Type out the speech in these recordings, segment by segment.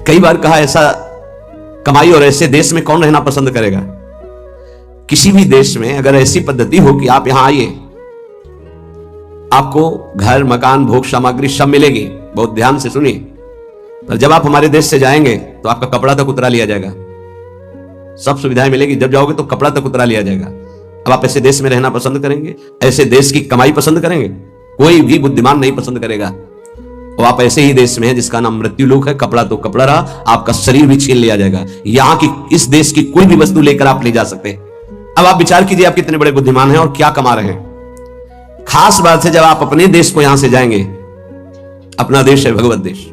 कई बार कहा ऐसा कमाई और ऐसे देश में कौन रहना पसंद करेगा। किसी भी देश में अगर ऐसी पद्धति हो कि आप यहां आइए, आपको घर मकान भोग सामग्री सब मिलेगी, बहुत ध्यान से सुनिए, पर जब आप हमारे देश से जाएंगे तो आपका कपड़ा तक उतरा लिया जाएगा। सब सुविधाएं मिलेगी, जब जाओगे तो कपड़ा तक उतरा लिया जाएगा। अब आप ऐसे देश में रहना पसंद करेंगे? ऐसे देश की कमाई पसंद करेंगे? कोई भी बुद्धिमान नहीं पसंद करेगा। और आप ऐसे ही देश में हैं जिसका नाम मृत्यु लोक है। कपड़ा तो कपड़ा रहा, आपका शरीर भी छीन लिया जाएगा। यहां की इस देश की कोई भी वस्तु लेकर आप ले जा सकते हैं। अब आप विचार कीजिए, आप कितने बड़े बुद्धिमान हैं और क्या कमा रहे हैं। खास बात है, जब आप अपने देश को यहां से जाएंगे, अपना देश है भगवत देश,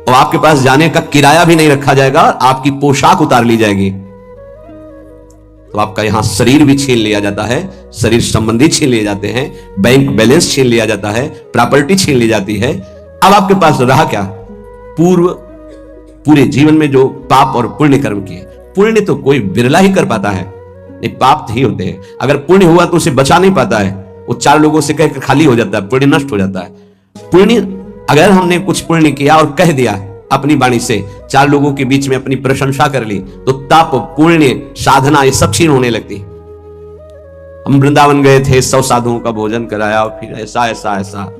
और आपके पास जाने का किराया भी नहीं रखा जाएगा, आपकी पोशाक उतार ली जाएगी, तो आपका यहां शरीर भी छीन लिया जाता है, शरीर संबंधी छीन लिए जाते हैं, बैंक बैलेंस छीन लिया जाता है, प्रॉपर्टी छीन ली जाती है। अब आपके पास रहा क्या? पूरे जीवन में जो पाप और पुण्य कर्म किए। पुण्य तो कोई बिरला ही कर पाता है, नहीं पाप ही होते हैं। अगर पुण्य हुआ तो उसे बचा नहीं पाता है, वो चार लोगों से कहकर खाली हो जाता है, पुण्य नष्ट हो जाता है। पुण्य, अगर हमने कुछ पुण्य किया और कह दिया अपनी वाणी से, चार लोगों के बीच में अपनी प्रशंसा कर ली, तो तप पुण्य साधना ये सब क्षीण होने लगती। हम वृंदावन गए थे, 100 साधुओं का भोजन कराया, और फिर ऐसा ऐसा ऐसा,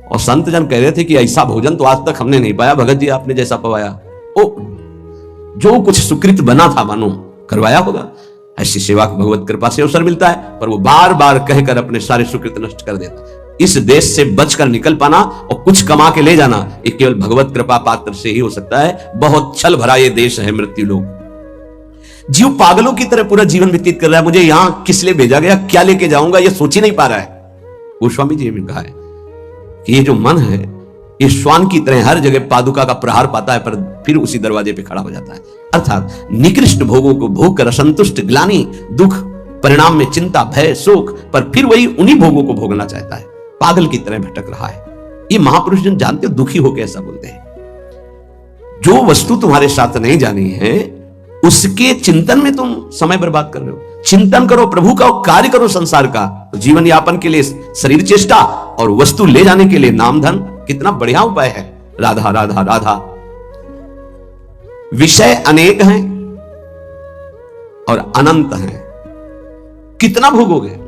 और संत जन कह रहे थे कि ऐसा भोजन तो आज तक हमने नहीं पाया भगत जी, आपने जैसा पवाया। ओ, जो कुछ सुकृत बना था मानो करवाया होगा। ऐसी सेवा भगवत कृपा से अवसर मिलता है, पर वो बार बार कहकर अपने सारे सुकृत नष्ट कर देता। इस देश से बचकर निकल पाना और कुछ कमा के ले जाना, ये केवल भगवत कृपा पात्र से ही हो सकता है। बहुत छल भरा ये देश है मृत्यु लोक। जीव पागलों की तरह पूरा जीवन व्यतीत कर रहा है। मुझे यहां किस लिए भेजा गया, क्या लेके जाऊंगा, ये सोच ही नहीं पा रहा है। गोस्वामी जी ने कहा है कि ये जो मन है, ये श्वान की तरह हर जगह पादुका का प्रहार पाता है, पर फिर उसी दरवाजे पे खड़ा हो जाता है। अर्थात निकृष्ट भोगों को भोग कर असंतुष्ट, ग्लानि, दुख, परिणाम में चिंता, भय, शोक, पर फिर वही उन्हीं भोगों को भोगना चाहता है। पागल की तरह भटक रहा है। ये महापुरुष जन जानते हो, दुखी होकर ऐसा बोलते हैं। जो वस्तु तुम्हारे साथ नहीं जानी है, उसके चिंतन में तुम समय बर्बाद कर रहे हो। चिंतन करो प्रभु का, कार्य करो संसार का। तो जीवन यापन के लिए शरीर चेष्टा और वस्तु ले जाने के लिए नाम धन, कितना बढ़िया उपाय है। राधा राधा राधा। विषय अनेक हैं और अनंत हैं, कितना भोगोगे।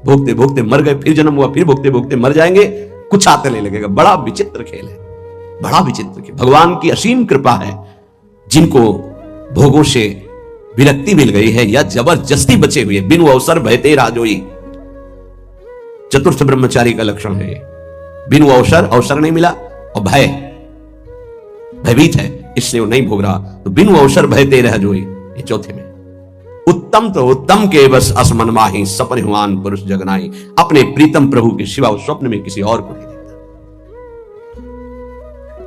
भोगते भोगते मर गए, फिर जन्म हुआ, फिर भोगते भोगते मर जाएंगे, कुछ आते नहीं लगेगा। बड़ा विचित्र खेल है, बड़ा विचित्र खेल। भगवान की असीम कृपा है, जिनको भोगों से विरक्ति मिल गई है या जबरदस्ती बचे हुए, बिनु अवसर भयते राजोई। चतुर्थ ब्रह्मचारी का लक्षण है। बिनु अवसर नहीं मिला, और भयभीत है, इसलिए वो नहीं भोग रहा। तो बिनु अवसर भयते रह जोई, ये चौथे में। उत्तम तो उत्तम के बस असमन माही, सपन हुआन पुरुष जगनाई। अपने प्रीतम प्रभु के सिवा उस स्वप्न में किसी और को नहीं देखता।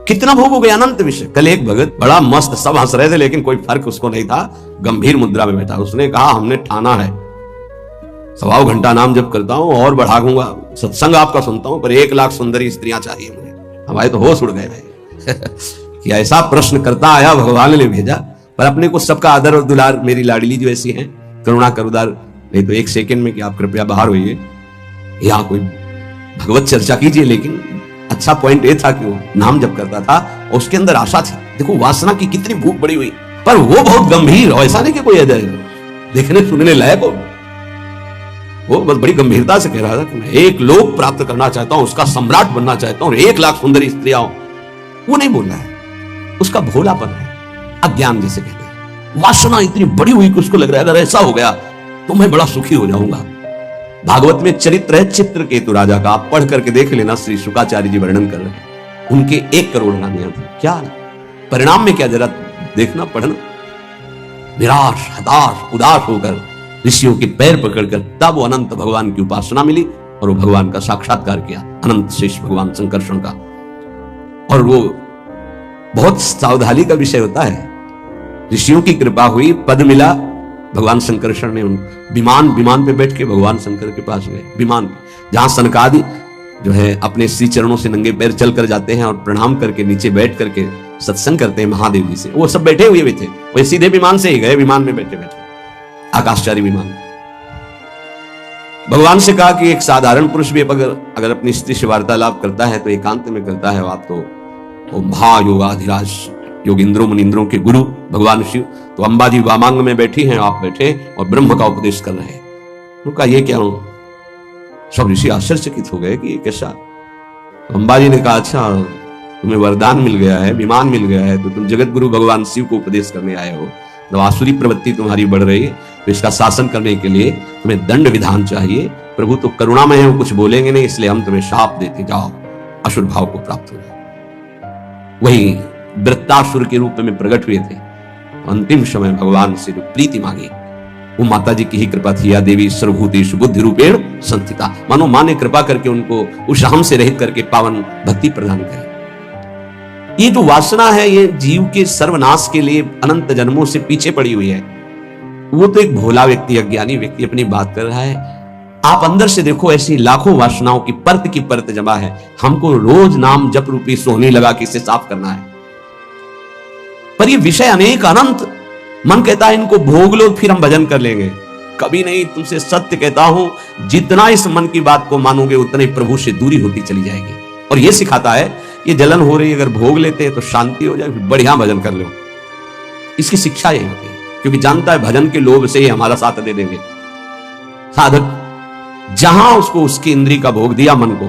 कितना भोगोगे, अनंत विषय। कल एक भगत बड़ा मस्त, सब हंस रहे थे लेकिन कोई फर्क उसको नहीं था, गंभीर मुद्रा में बैठा। उसने कहा, हमने ठाना है 1.25 घंटा नाम जप करता हूं और बढ़ा दूंगा, सत्संग आपका सुनता हूं, पर 1 लाख सुंदरी स्त्रियां चाहिए मुझे। हमारे तो होश उड़ गए भाई कि ऐसा प्रश्न करता आया, भगवान ने भेजा। पर अपने को सबका आदर और दुलार, मेरी लाडली जो ऐसी हैं, करुणा करुदार, नहीं तो 1 सेकंड में कि आप कृपया बाहर होइए, यहाँ कोई भगवत चर्चा कीजिए। लेकिन अच्छा पॉइंट ये था कि वो नाम जप करता था और उसके अंदर आशा थी। देखो वासना की कितनी भूख बड़ी हुई, पर वो बहुत गंभीर, ऐसा नहीं कि कोई अजय देखने सुनने लायक हो। वो बस बड़ी गंभीरता से कह रहा था कि मैं 1 लोक प्राप्त करना चाहता हूं, उसका सम्राट बनना चाहता हूं, 1 लाख सुंदरी स्त्रियां हो। वो नहीं बोल रहा है, उसका भोलापन है, अज्ञान जिसे कहते हैं। वासना इतनी बड़ी हुई कि उसको लग रहा है अगर ऐसा हो गया तो मैं बड़ा सुखी हो जाऊंगा। भागवत में चरित्र है चित्रकेतु राजा का, आप पढ़ करके देख लेना। श्री शुकाचार्य जी वर्णन कर रहे हैं। उनके 1 करोड़ रानियां थी। क्या परिणाम में क्या, जरा देखना, पढ़ना। निराश, हताश, उदास होकर ऋषियों के पैर पकड़कर तब वो अनंत भगवान की उपासना मिली और वो भगवान का साक्षात्कार किया, अनंत शेष भगवान संकर्षण का। और वो बहुत सावधानी का विषय होता है। ऋषियों की कृपा हुई, पद मिला, भगवान संकर्षण ने विमान पे बैठ के भगवान शंकर के पास गए। विमान जहां सनकादि जो है अपने श्री चरणों से नंगे पैर चल कर जाते हैं और प्रणाम करके नीचे बैठ करके सत्संग करते हैं महादेव जी से, वो सब बैठे हुए भी थे। वो सीधे विमान से ही गए, विमान में बैठे बैठे, आकाशचारी विमान। भगवान से कहा कि एक साधारण पुरुष भी अगर अपनी स्त्री से वार्तालाप करता है तो एकांत में करता है, आप तो और महायोगाधिराज योगिंद्रों मुनिंद्रों के गुरु भगवान शिव, तो अंबा जी वामांग में बैठी हैं, आप बैठे और ब्रह्म का उपदेश कर रहे हैं। उनका ये क्या हूं? सब ऋषि आश्चर्यचकित हो गए कि ये कैसा। अंबा जी ने कहा, अच्छा तुम्हें वरदान मिल गया है, विमान मिल गया है, तो तुम जगत गुरु भगवान शिव को उपदेश करने आए हो, जब आसुरी प्रवृत्ति तुम्हारी बढ़ रही है तो इसका शासन करने के लिए तुम्हें दंड विधान चाहिए। प्रभु तो करुणामय है, वो कुछ बोलेंगे नहीं, इसलिए हम तुम्हें शाप देते, जाओ असुर भाव को प्राप्त हो जाओ। वही वृत्तासुर के रूप में प्रकट हुए थे, अंतिम समय भगवान से जो प्रीति मांगी वो माता जी की ही कृपा थी। या देवी सर्वभूतेषु बुद्धि रूपेण संस्थिता, मानो मां ने कृपा करके उनको उस हम से रहित करके पावन भक्ति प्रदान करी। ये जो वासना है ये जीव के सर्वनाश के लिए अनंत जन्मों से पीछे पड़ी हुई है। वो तो एक भोला व्यक्ति, अज्ञानी व्यक्ति अपनी बात कर रहा है। आप अंदर से देखो, ऐसी लाखों वासनाओं की परत जमा है। हमको रोज नाम जप रूपी सोहनी लगा के इसे साफ करना है। पर ये विषय अनेक अनंत, मन कहता है इनको भोग लो फिर हम भजन कर लेंगे। कभी नहीं, तुमसे सत्य कहता हूं, जितना इस मन की बात को मानोगे उतने प्रभु से दूरी होती चली जाएगी। और ये सिखाता है ये जलन हो रही, अगर भोग लेते हैं तो शांति हो जाए, फिर बढ़िया भजन कर लो। इसकी शिक्षा यही होती है, क्योंकि जानता है भजन के लोभ से ही हमारा साथ दे देंगे। साधक जहां उसको उसकी इंद्री का भोग दिया मन को,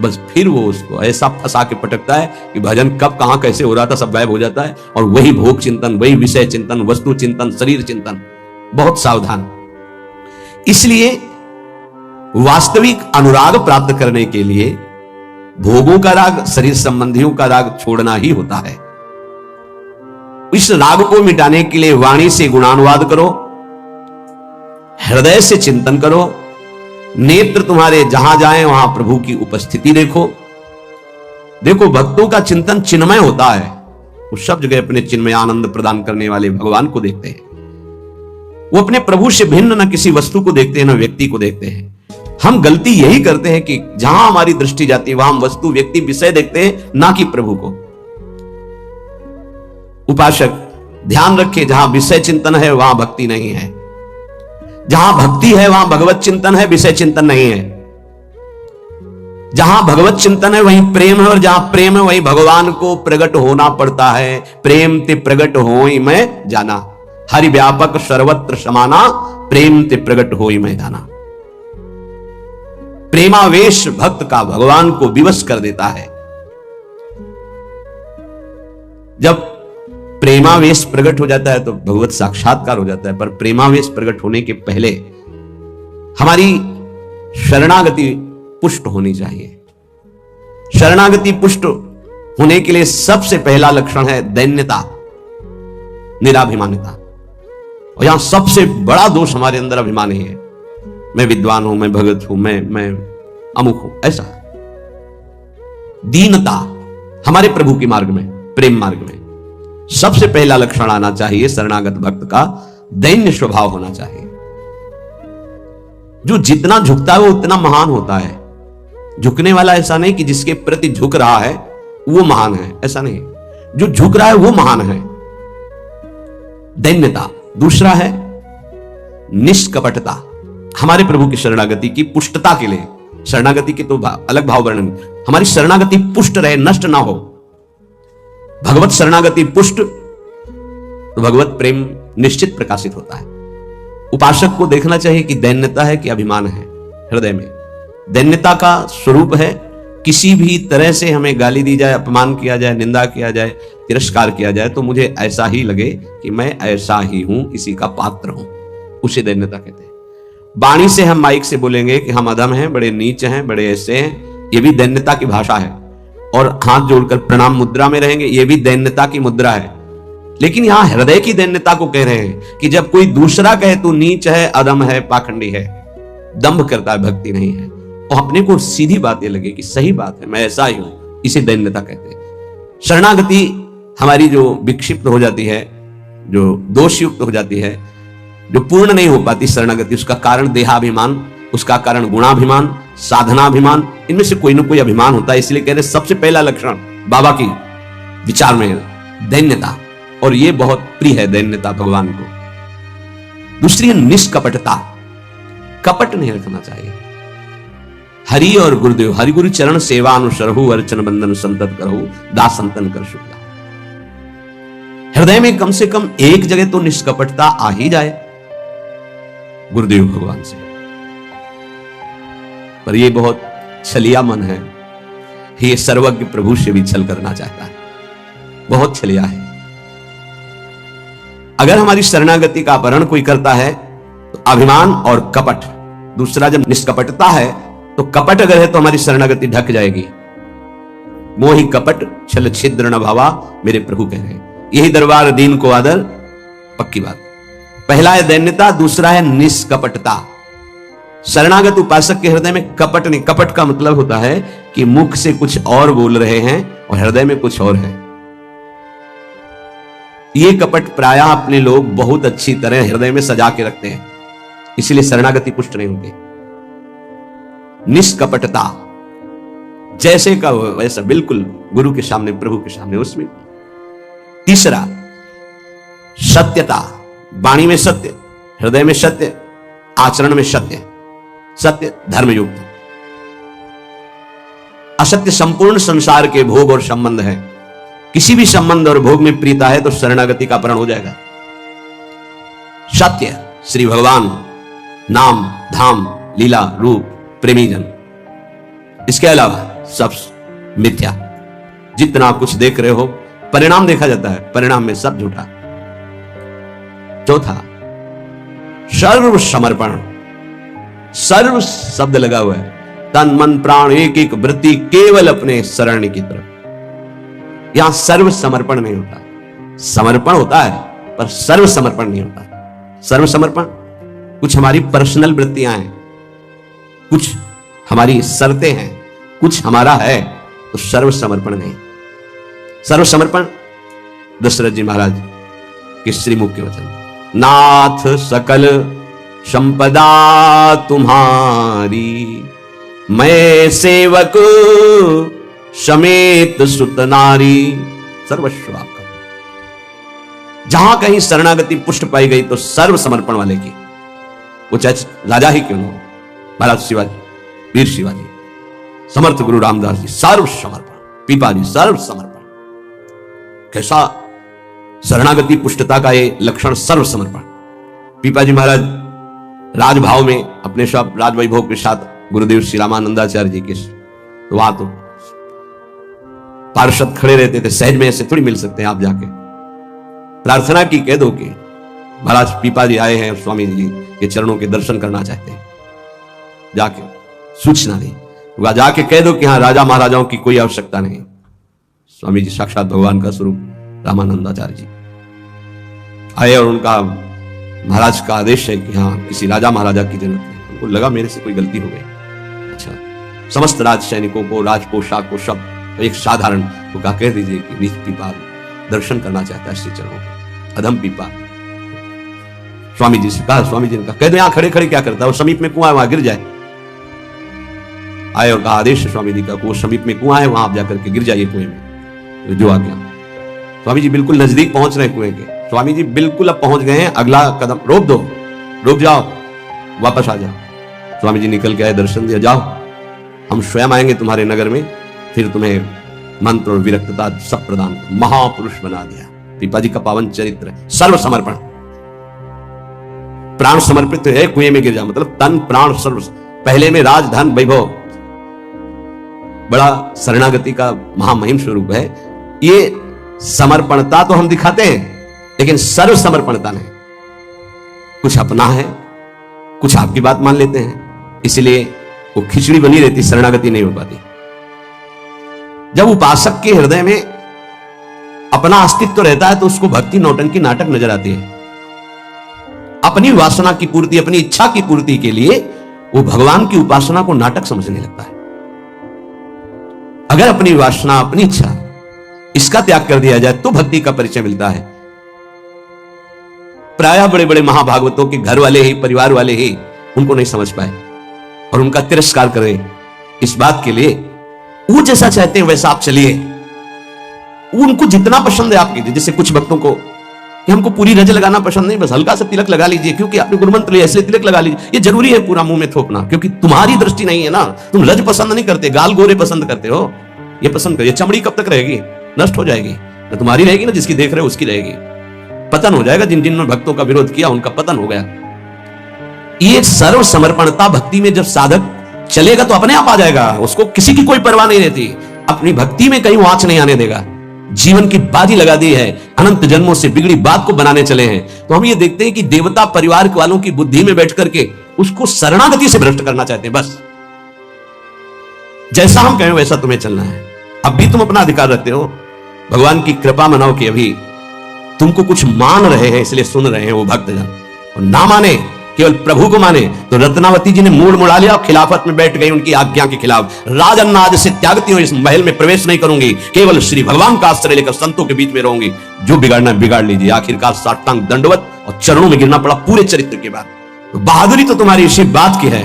बस फिर वो उसको ऐसा फंसा के पटकता है कि भजन कब कहां कैसे हो रहा था सब गायब हो जाता है। और वही भोग चिंतन, वही विषय चिंतन, वस्तु चिंतन, शरीर चिंतन। बहुत सावधान। इसलिए वास्तविक अनुराग प्राप्त करने के लिए भोगों का राग, शरीर संबंधियों का राग छोड़ना ही होता है। इस राग को मिटाने के लिए वाणी से गुणानुवाद करो, हृदय से चिंतन करो, नेत्र तुम्हारे जहां जाएं वहां प्रभु की उपस्थिति देखो। देखो भक्तों का चिंतन चिन्मय होता है, वो सब जगह अपने चिन्मय आनंद प्रदान करने वाले भगवान को देखते हैं। वो अपने प्रभु से भिन्न न किसी वस्तु को देखते हैं न व्यक्ति को देखते हैं। हम गलती यही करते हैं कि जहां हमारी दृष्टि जाती है वहां हम वस्तु, व्यक्ति, विषय देखते हैं, ना कि प्रभु को। उपासक ध्यान रखे, जहां विषय चिंतन है वहां भक्ति नहीं है, जहां भक्ति है वहां भगवत चिंतन है, विषय चिंतन नहीं है। जहां भगवत चिंतन है वहीं प्रेम है, और जहां प्रेम है वहीं भगवान को प्रकट होना पड़ता है। प्रेम ते प्रकट होई मैं जाना, हरि व्यापक सर्वत्र समाना, प्रेम ते प्रकट होई मैं जाना। प्रेमावेश भक्त का भगवान को विवश कर देता है। जब प्रेमावेश प्रकट हो जाता है तो भगवत साक्षात्कार हो जाता है। पर प्रेमावेश प्रकट होने के पहले हमारी शरणागति पुष्ट होनी चाहिए। शरणागति पुष्ट होने के लिए सबसे पहला लक्षण है दैन्यता, निराभिमानिता। और यहां सबसे बड़ा दोष हमारे अंदर अभिमान ही है। मैं विद्वान हूं, मैं भगत हूं, मैं अमुक हूं, ऐसा। दीनता हमारे प्रभु के मार्ग में, प्रेम मार्ग में सबसे पहला लक्षण आना चाहिए शरणागत भक्त का, दैन्य स्वभाव होना चाहिए। जो जितना झुकता है वो उतना महान होता है। झुकने वाला ऐसा नहीं कि जिसके प्रति झुक रहा है वो महान है, ऐसा नहीं। जो झुक रहा है वो महान है। दैन्यता। दूसरा है निष्कपटता। हमारे प्रभु की शरणागति की पुष्टता के लिए, शरणागति के तो अलग भाव वर्णन, हमारी शरणागति पुष्ट रहे, नष्ट ना हो। भगवत शरणागति पुष्ट तो भगवत प्रेम निश्चित प्रकाशित होता है। उपासक को देखना चाहिए कि दैन्यता है कि अभिमान है हृदय में। दैन्यता का स्वरूप है किसी भी तरह से हमें गाली दी जाए, अपमान किया जाए, निंदा किया जाए, तिरस्कार किया जाए तो मुझे ऐसा ही लगे कि मैं ऐसा ही हूं, इसी का पात्र हूं, उसे दैन्यता कहते हैं। वाणी से हम माइक से बोलेंगे कि हम अधम हैं, बड़े नीच हैं, बड़े ऐसे हैं, ये भी दैन्यता की भाषा है। और हाथ जोड़कर प्रणाम मुद्रा में रहेंगे, ये भी दैन्यता की मुद्रा है। लेकिन यहां हृदय की दैन्यता को कह रहे हैं कि जब कोई दूसरा कहे तू नीच है, अधम है, पाखंडी है, दंभ करता है, भक्ति नहीं है, और अपने को सीधी बात ये लगे कि सही बात है, मैं ऐसा ही हूं, इसे दैन्यता कहते हैं। शरणागति हमारी जो विक्षिप्त हो जाती है, जो दोषयुक्त हो जाती है, जो पूर्ण नहीं हो पाती शरणागति, उसका कारण देहाभिमान, उसका कारण गुणाभिमान, साधनाभिमान, इनमें से कोई ना कोई अभिमान होता है। इसलिए कह रहे सबसे पहला लक्षण बाबा की विचार में दैन्यता, और ये बहुत प्रिय है दैन्यता भगवान को। दूसरी है निष्कपटता। कपट नहीं रखना चाहिए। हरि और गुरुदेव, हरि गुरु चरण सेवा अनुसरहु, अर्चन बंदन संतत करहु, दास संतन कर शुक्ला। हृदय में कम से कम एक जगह तो निष्कपटता आ ही जाए गुरुदेव भगवान से। पर यह बहुत छलिया मन है, ये सर्वज्ञ प्रभु से भी छल करना चाहता है, बहुत छलिया है। अगर हमारी शरणागति का अपहरण कोई करता है तो अभिमान और कपट, दूसरा जब निष्कपटता है तो कपट अगर है तो हमारी शरणागति ढक जाएगी। मोहि कपट छल छिद्र न भावा, मेरे प्रभु कह रहे हैं। यही दरबार दीन को आदर, पक्की बात। पहला है दैन्यता, दूसरा है निष्कपटता। शरणागत उपासक के हृदय में कपट नहीं। कपट का मतलब होता है कि मुख से कुछ और बोल रहे हैं और हृदय में कुछ और है। ये कपट प्रायः अपने लोग बहुत अच्छी तरह हृदय में सजा के रखते हैं, इसलिए शरणागति पुष्ट नहीं होती। निष्कपटता, जैसे का वैसा, बिल्कुल गुरु के सामने, प्रभु के सामने, उसमें। तीसरा सत्यता, वाणी में सत्य, हृदय में सत्य, आचरण में सत्य, सत्य धर्मयुक्त। असत्य संपूर्ण संसार के भोग और संबंध है। किसी भी संबंध और भोग में प्रीता है तो शरणागति का अपहरण हो जाएगा। सत्य श्री भगवान, नाम, धाम, लीला, रूप, प्रेमी जन। इसके अलावा सब मिथ्या। जितना कुछ देख रहे हो परिणाम देखा जाता है, परिणाम में सब झूठा। चौथा सर्व समर्पण। सर्व शब्द लगा हुआ है, तन मन प्राण एक एक वृत्ति केवल अपने शरण की तरफ। यहां सर्व समर्पण नहीं होता, समर्पण होता है पर सर्व समर्पण नहीं होता। सर्व समर्पण कुछ हमारी पर्सनल वृत्तियां हैं, कुछ हमारी शर्तें हैं, कुछ हमारा है, तो सर्व समर्पण नहीं। सर्व समर्पण दशरथ जी महाराज के श्रीमुख के वचन, नाथ सकल संपदा तुम्हारी, मैं सेवक समेत सुत नारी, सर्वस्व आपका। जहां कहीं शरणागति पुष्ट पाई गई तो सर्व समर्पण वाले की, वो चाहे राजा ही क्यों न हो, महाराज शिवाजी, वीर शिवाजी, समर्थ गुरु रामदास जी, सर्व समर्पण, पीपा जी सर्व समर्पण। कैसा शरणागति पुष्टता का ये लक्षण, सर्व समर्पण। पीपा जी महाराज राजभाव में अपने सब राजवैभव के साथ गुरुदेव श्री रामानंदाचार्य जी के, तो वहां तो पार्षद खड़े रहते थे, सहज में ऐसे थोड़ी मिल सकते हैं आप। जाके प्रार्थना की, कह दो कि महाराज पीपा जी आए हैं, स्वामी जी के चरणों के दर्शन करना चाहते हैं। जाके सूचना दी, वह जाके कह दो कि हाँ राजा महाराजाओं की कोई आवश्यकता नहीं। स्वामी जी साक्षात भगवान का स्वरूप रामानंदाचार्य जी आए और उनका महाराज का आदेश है कि हाँ किसी राजा महाराजा की जरूरत है। उनको लगा मेरे से कोई गलती हो गई। अच्छा, समस्त राज सैनिकों को, राज पोशाक को, सब तो एक साधारण को कह दीजिए कि निज पीपा दर्शन करना चाहता है श्री चरणों के, अधम पीपा। स्वामी जी से कहा, स्वामी जी ने कहा कह दो यहां खड़े खड़े क्या करता है, वो समीप में कुआं है वहां गिर जाए। आए और कहा आदेश स्वामी जी का, वो समीप में कुआं है वहां आप जाकर के गिर जाइए कुएं में, जो आ गया। स्वामी जी बिल्कुल नजदीक पहुंच रहे कुएं के, स्वामी जी बिल्कुल अब पहुंच गए हैं, अगला कदम रोक दो, रुक जाओ, वापस आ जाओ। स्वामी जी निकल के आए, दर्शन दिया, जाओ हम स्वयं आएंगे तुम्हारे नगर में, फिर तुम्हें मंत्र और विरक्तता सब प्रदान, महापुरुष बना दिया। पीपा जी का पावन चरित्र, सर्व समर्पण, प्राण समर्पित है, कुएं में गिर जा, मतलब तन प्राण सर्व। पहले में राज धन वैभव, बड़ा शरणागति का महामहिम स्वरूप है। ये समर्पणता तो हम दिखाते हैं, लेकिन सर्व समर्पणता नहीं। कुछ अपना है, कुछ आपकी बात मान लेते हैं, इसलिए वो खिचड़ी बनी रहती, शरणागति नहीं हो पाती। जब उपासक के हृदय में अपना अस्तित्व रहता है तो उसको भक्ति नौटंकी नाटक नजर आती है। अपनी वासना की पूर्ति, अपनी इच्छा की पूर्ति के लिए वो भगवान की उपासना को नाटक समझने लगता है। अगर अपनी वासना, अपनी इच्छा, इसका त्याग कर दिया जाए तो भक्ति का परिचय मिलता है। प्रायः बड़े बड़े महाभागवतों के घर वाले ही, परिवार वाले ही उनको नहीं समझ पाए और उनका तिरस्कार करें। इस बात के लिए वो जैसा चाहते हैं वैसा आप चलिए, उनको जितना पसंद है आप कीजिए। जैसे कुछ भक्तों को कि हमको पूरी रज लगाना पसंद नहीं, बस हल्का सा तिलक लगा लीजिए क्योंकि आपने गुरुमंत्र लिया इसलिए तिलक लगा लीजिए। ये जरूरी है पूरा मुंह में थोपना, क्योंकि तुम्हारी दृष्टि नहीं है ना, तुम रज पसंद नहीं करते, गाल गोरे पसंद करते हो। ये पसंद करिए। चमड़ी कब तक रहेगी? नष्ट हो जाएगी। ना तुम्हारी रहेगी ना जिसकी देख रहे हो उसकी रहेगी। पतन हो जाएगा। जिन जिन भक्तों का विरोध किया उनका पतन हो गया। ये सर्व समर्पणता भक्ति में जब साधक चलेगा तो अपने आप आ जाएगा। उसको किसी की कोई परवाह नहीं रहती। अपनी भक्ति में कहीं आंच नहीं आने देगा। जीवन की बाजी लगा दी है, अनंत जन्मों से बिगड़ी बात को बनाने चले हैं। तो हम ये देखते हैं कि देवता परिवार वालों की बुद्धि में बैठ करके उसको शरणागति से भ्रष्ट करना चाहते हैं। बस जैसा हम कहें वैसा तुम्हें चलना है। अब भी तुम अपना अधिकार रखते हो। भगवान की कृपा मनाओ कि अभी तुमको कुछ मान रहे हैं इसलिए सुन रहे हैं वो भक्तजन, और ना माने केवल प्रभु को माने तो रत्नावती जी ने मूड मुड़ा लिया और खिलाफत में बैठ गई उनकी आज्ञा के खिलाफ। राजन आज से त्यागती हूं, इस महल में प्रवेश नहीं करूंगी, केवल श्री भगवान का आश्रय लेकर संतों के बीच में रहूंगी। जो बिगाड़ना बिगाड़ लीजिए। आखिरकार साष्टांग दंडवत और चरणों में गिरना पड़ा पूरे चरित्र के बाद। तो बहादुरी तो तुम्हारी इसी बात की है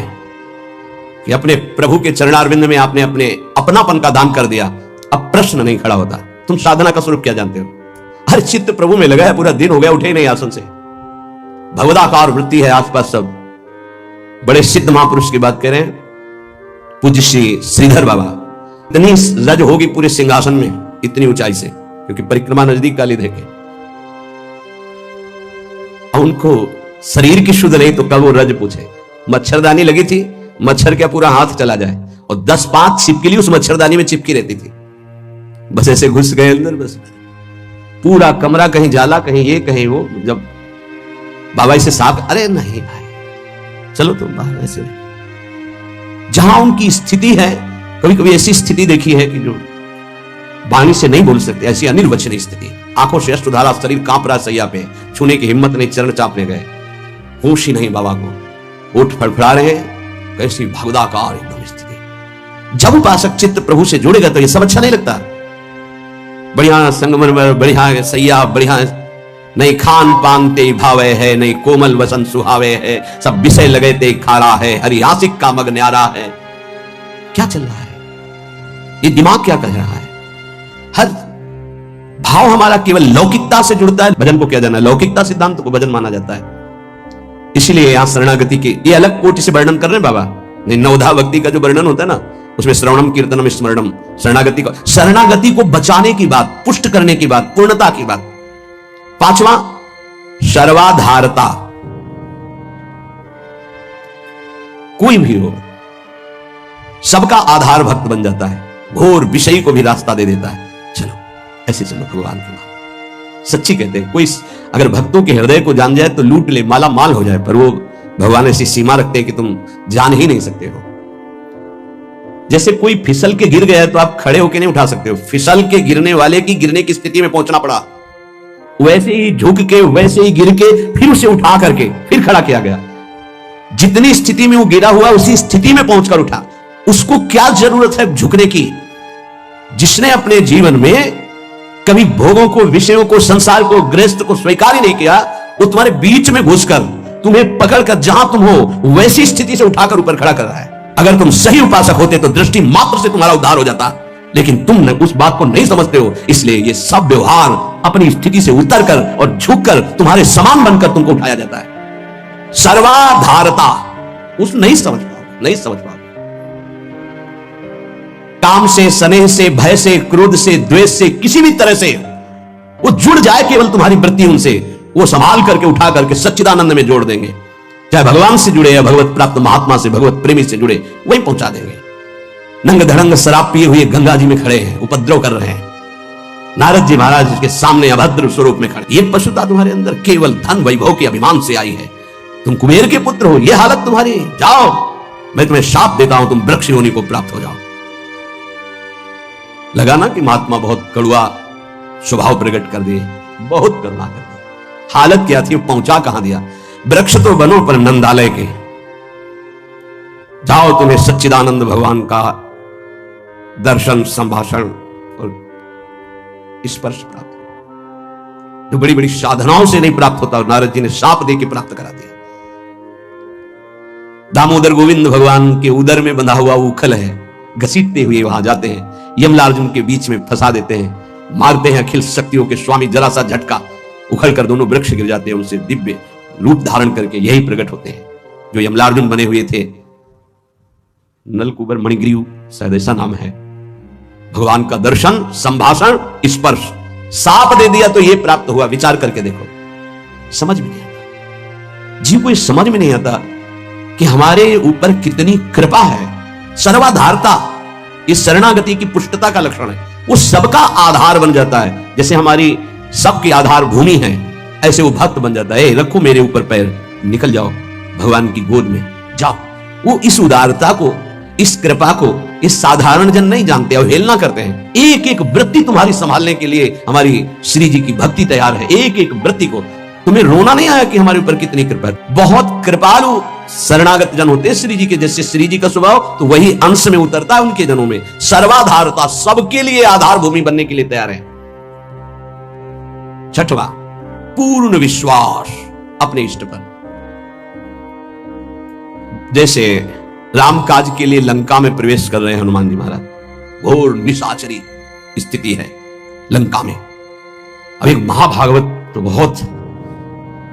कि अपने प्रभु के चरणारविंद में आपने अपने अपनापन का दान कर दिया। अब प्रश्न नहीं खड़ा होता। तुम साधना का स्वरूप क्या जानते हो? हर चित्त प्रभु में लगा है, पूरा दिन हो गया उठे नहीं आसन से। भगवदाकार वृत्ति है आसपास सब। बड़े सिद्ध महापुरुष की बात कह रहे हैं, पूज्य श्री श्रीधर बाबा। इतनी रज होगी पूरे सिंहासन में, इतनी ऊंचाई से, क्योंकि परिक्रमा नजदीक काली देखे। उनको शरीर की शुद्ध नहीं तो कब वो रज पूछे। मच्छरदानी लगी थी, मच्छर क्या पूरा हाथ चला जाए, और 10-5 छिपकली उस मच्छरदानी में चिपकी रहती थी। बस ऐसे घुस गए अंदर, बस पूरा कमरा कहीं जाला कहीं ये कहीं वो। जब बाबा इसे साफ, अरे नहीं भाई चलो तुम बाहर। ऐसे जहां उनकी स्थिति है, कभी कभी ऐसी स्थिति देखी है कि जो वाणी से नहीं बोल सकते, ऐसी अनिर्वचनीय स्थिति। आंखों से अश्रुधारा, शरीर कांप रहा सैया पे, छूने की हिम्मत नहीं, चरण चापने गए, होश ही नहीं बाबा को। ओठ फड़फड़ा रहे हैं, कैसी भगवदाकार एकदम स्थिति। जब उपासक चित्त प्रभु से जुड़ेगा तो ये सब अच्छा नहीं लगता। बढ़िया संगमरमर, बढ़िया सैया, बढ़िया नहीं खान पान ते भावे है, नहीं कोमल वसन सुहावे है, सब विषय लगे ते खारा है, हरि आशिक का मग न्यारा है। क्या चल रहा है? ये दिमाग क्या कह रहा है? हर भाव हमारा केवल लौकिकता से जुड़ता है। भजन को क्या जाना? लौकिकता सिद्धांत को भजन माना जाता है। इसलिए यहां शरणागति के ये अलग कोटि से वर्णन कर रहे हैं बाबा। नहीं, नवधा भक्ति का जो वर्णन होता है ना, उसमें श्रवणम कीर्तनम स्मरणम, शरणागति को बचाने की बात, पुष्ट करने की बात, पूर्णता की बात। 5वां सर्वाधारता। कोई भी हो सबका आधार भक्त बन जाता है, घोर विषयी को भी रास्ता दे देता है। चलो ऐसे चलो भगवान के नाम। सच्ची कहते हैं, कोई अगर भक्तों के हृदय को जान जाए तो लूट ले, माला माल हो जाए, पर वो भगवान ऐसी सीमा रखते हैं कि तुम जान ही नहीं सकते हो। जैसे कोई फिसल के गिर गया है तो आप खड़े होकर नहीं उठा सकते हो। फिसल के गिरने वाले की गिरने की स्थिति में पहुंचना पड़ा, वैसे ही झुक के, वैसे ही गिर के, फिर उसे उठा करके फिर खड़ा किया गया। जितनी स्थिति में वो गिरा हुआ उसी स्थिति में पहुंचकर उठा। उसको क्या जरूरत है झुकने की? जिसने अपने जीवन में कभी भोगों को, विषयों को, संसार को, गृहस्थ को स्वीकार ही नहीं किया, वो तुम्हारे बीच में घुसकर तुम्हें पकड़कर जहां तुम हो वैसी स्थिति से उठाकर ऊपर खड़ा कर रहा है। अगर तुम सही उपासक होते तो दृष्टि मात्र से तुम्हारा उद्धार हो जाता, लेकिन तुम न उस बात को नहीं समझते हो। इसलिए ये सब व्यवहार अपनी स्थिति से उतरकर और झुककर तुम्हारे समान बनकर तुमको उठाया जाता है। सर्वाधारता उस नहीं समझ पाओगे, नहीं समझ पाओगे। काम से, स्नेह से, भय से, क्रोध से, द्वेष से, किसी भी तरह से वो जुड़ जाए केवल तुम्हारी वृत्ति उनसे, वो संभाल करके उठा करके सच्चिदानंद में जोड़ देंगे। चाहे भगवान से जुड़े या भगवत प्राप्त महात्मा से, भगवत प्रेमी से जुड़े, वही पहुंचा देंगे। नंग धड़ंग शराब पिए हुए गंगा जी में खड़े हैं, उपद्रव कर रहे हैं। नारद जी महाराज के सामने अभद्र स्वरूप में खड़े। ये पशुता तुम्हारे अंदर केवल धन वैभव के अभिमान से आई है। तुम कुबेर के पुत्र हो, ये हालत तुम्हारी। जाओ, मैं तुम्हें शाप देता हूं, तुम वृक्ष योनि को प्राप्त हो जाओ। लगा ना कि महात्मा बहुत कड़ुआ स्वभाव प्रकट कर दिए, बहुत करुणा कर दी। हालत क्या थी, पहुंचा कहां दिया? वृक्ष तो बनो पर नंदालय के। जाओ, तुम्हें सच्चिदानंद भगवान का दर्शन, संभाषण और स्पर्श प्राप्त, जो बड़ी बड़ी साधनाओं से नहीं प्राप्त होता। नारद जी ने शाप दे के प्राप्त करा दिया। दामोदर गोविंद भगवान के उदर में बंधा हुआ उखल है, घसीटते हुए वहां जाते हैं, यमलार्जुन के बीच में फंसा देते हैं, मारते हैं अखिल शक्तियों के स्वामी। जरा सा झटका उखड़ कर दोनों वृक्ष गिर जाते हैं, उनसे दिव्य रूप धारण करके यही प्रकट होते हैं जो यमलार्जुन बने हुए थे। नलकुबर मणिग्रीव शायद ऐसा नाम है। भगवान का दर्शन, संभाषण, स्पर्श, साप दे दिया तो यह प्राप्त हुआ। विचार करके देखो, समझ में नहीं आता, जीव को समझ में नहीं आता कि हमारे ऊपर कितनी कृपा है। सर्वाधारता इस शरणागति की पुष्टता का लक्षण है। वो सबका आधार बन जाता है। जैसे हमारी सबकी आधार भूमि है, ऐसे वो भक्त बन जाता है। रखो मेरे ऊपर पैर, निकल जाओ भगवान की गोद में जाओ। वो इस उदारता को, इस कृपा को इस साधारण जन नहीं जानते, अवहेलना करते हैं। एक एक वृत्ति तुम्हारी संभालने के लिए हमारी श्री जी की भक्ति तैयार है। एक एक वृत्ति को तुम्हें रोना नहीं आया कि हमारे ऊपर कितनी कृपा है। बहुत कृपालु शरणागत जन होते हैं श्री जी के। जैसे श्री जी का स्वभाव तो वही अंश में उतरता है उनके जनों में। सर्वाधारता, सबके लिए आधार भूमि बनने के लिए तैयार है। छठवां, पूर्ण विश्वास अपने इष्ट पर। जैसे राम काज के लिए लंका में प्रवेश कर रहे हैं हनुमान जी महाराज। घोर निशाचरी स्थिति है लंका में। अब एक महाभागवत तो बहुत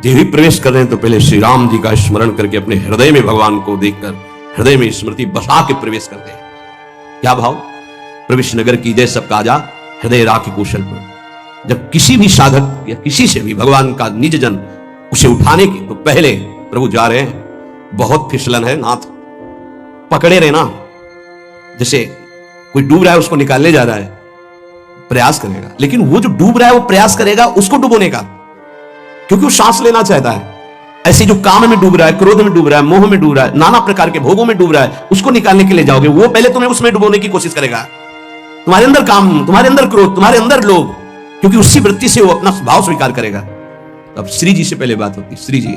देवी प्रवेश कर रहे हैं तो पहले श्री राम जी का स्मरण करके अपने हृदय में भगवान को देखकर हृदय में स्मृति बसा के प्रवेश करते हैं। क्या भाव? प्रवेश नगर की जय सब काजा, हृदय राखी कौशल पर। जब किसी भी साधक या किसी से भी भगवान का निज जन उसे उठाने की तो पहले प्रभु जा रहे हैं। बहुत फिसलन है नाथ, पकड़े रहना। जैसे कोई डूब रहा है उसको निकालने जा रहा है, प्रयास करेगा, लेकिन वो जो डूब रहा है वो प्रयास करेगा उसको डुबोने का, क्योंकि वो सांस लेना चाहता है। ऐसे जो काम में डूब रहा है, क्रोध में डूब रहा है, मोह में डूब रहा है, नाना प्रकार के भोगों में डूब रहा है, उसको निकालने के लिए जाओगे, वो पहले तुम्हें उसमें डुबोने की कोशिश करेगा। तुम्हारे अंदर काम, तुम्हारे अंदर क्रोध, तुम्हारे अंदर लोभ, क्योंकि उसी वृत्ति से वो अपना भाव स्वीकार करेगा। अब श्री जी से पहले बात होती, श्री जी,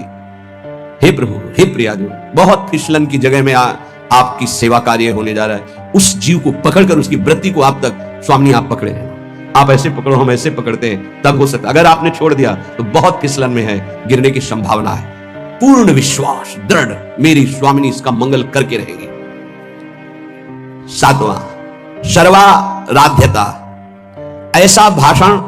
हे प्रभु, हे प्रियाजू, बहुत फिसलन की जगह में आपकी सेवा कार्य होने जा रहा है। उस जीव को पकड़कर उसकी वृत्ति को आप तक स्वामी आप पकड़े हैं। आप ऐसे पकड़ो, हम ऐसे पकड़ते हैं, तब हो सकता। अगर आपने छोड़ दिया तो बहुत फिसलन में है, गिरने की संभावना है। पूर्ण विश्वास दृढ़, मेरी स्वामिनी इसका मंगल करके रहेगी। सातवां, सर्वाराध्यता। ऐसा भाषण,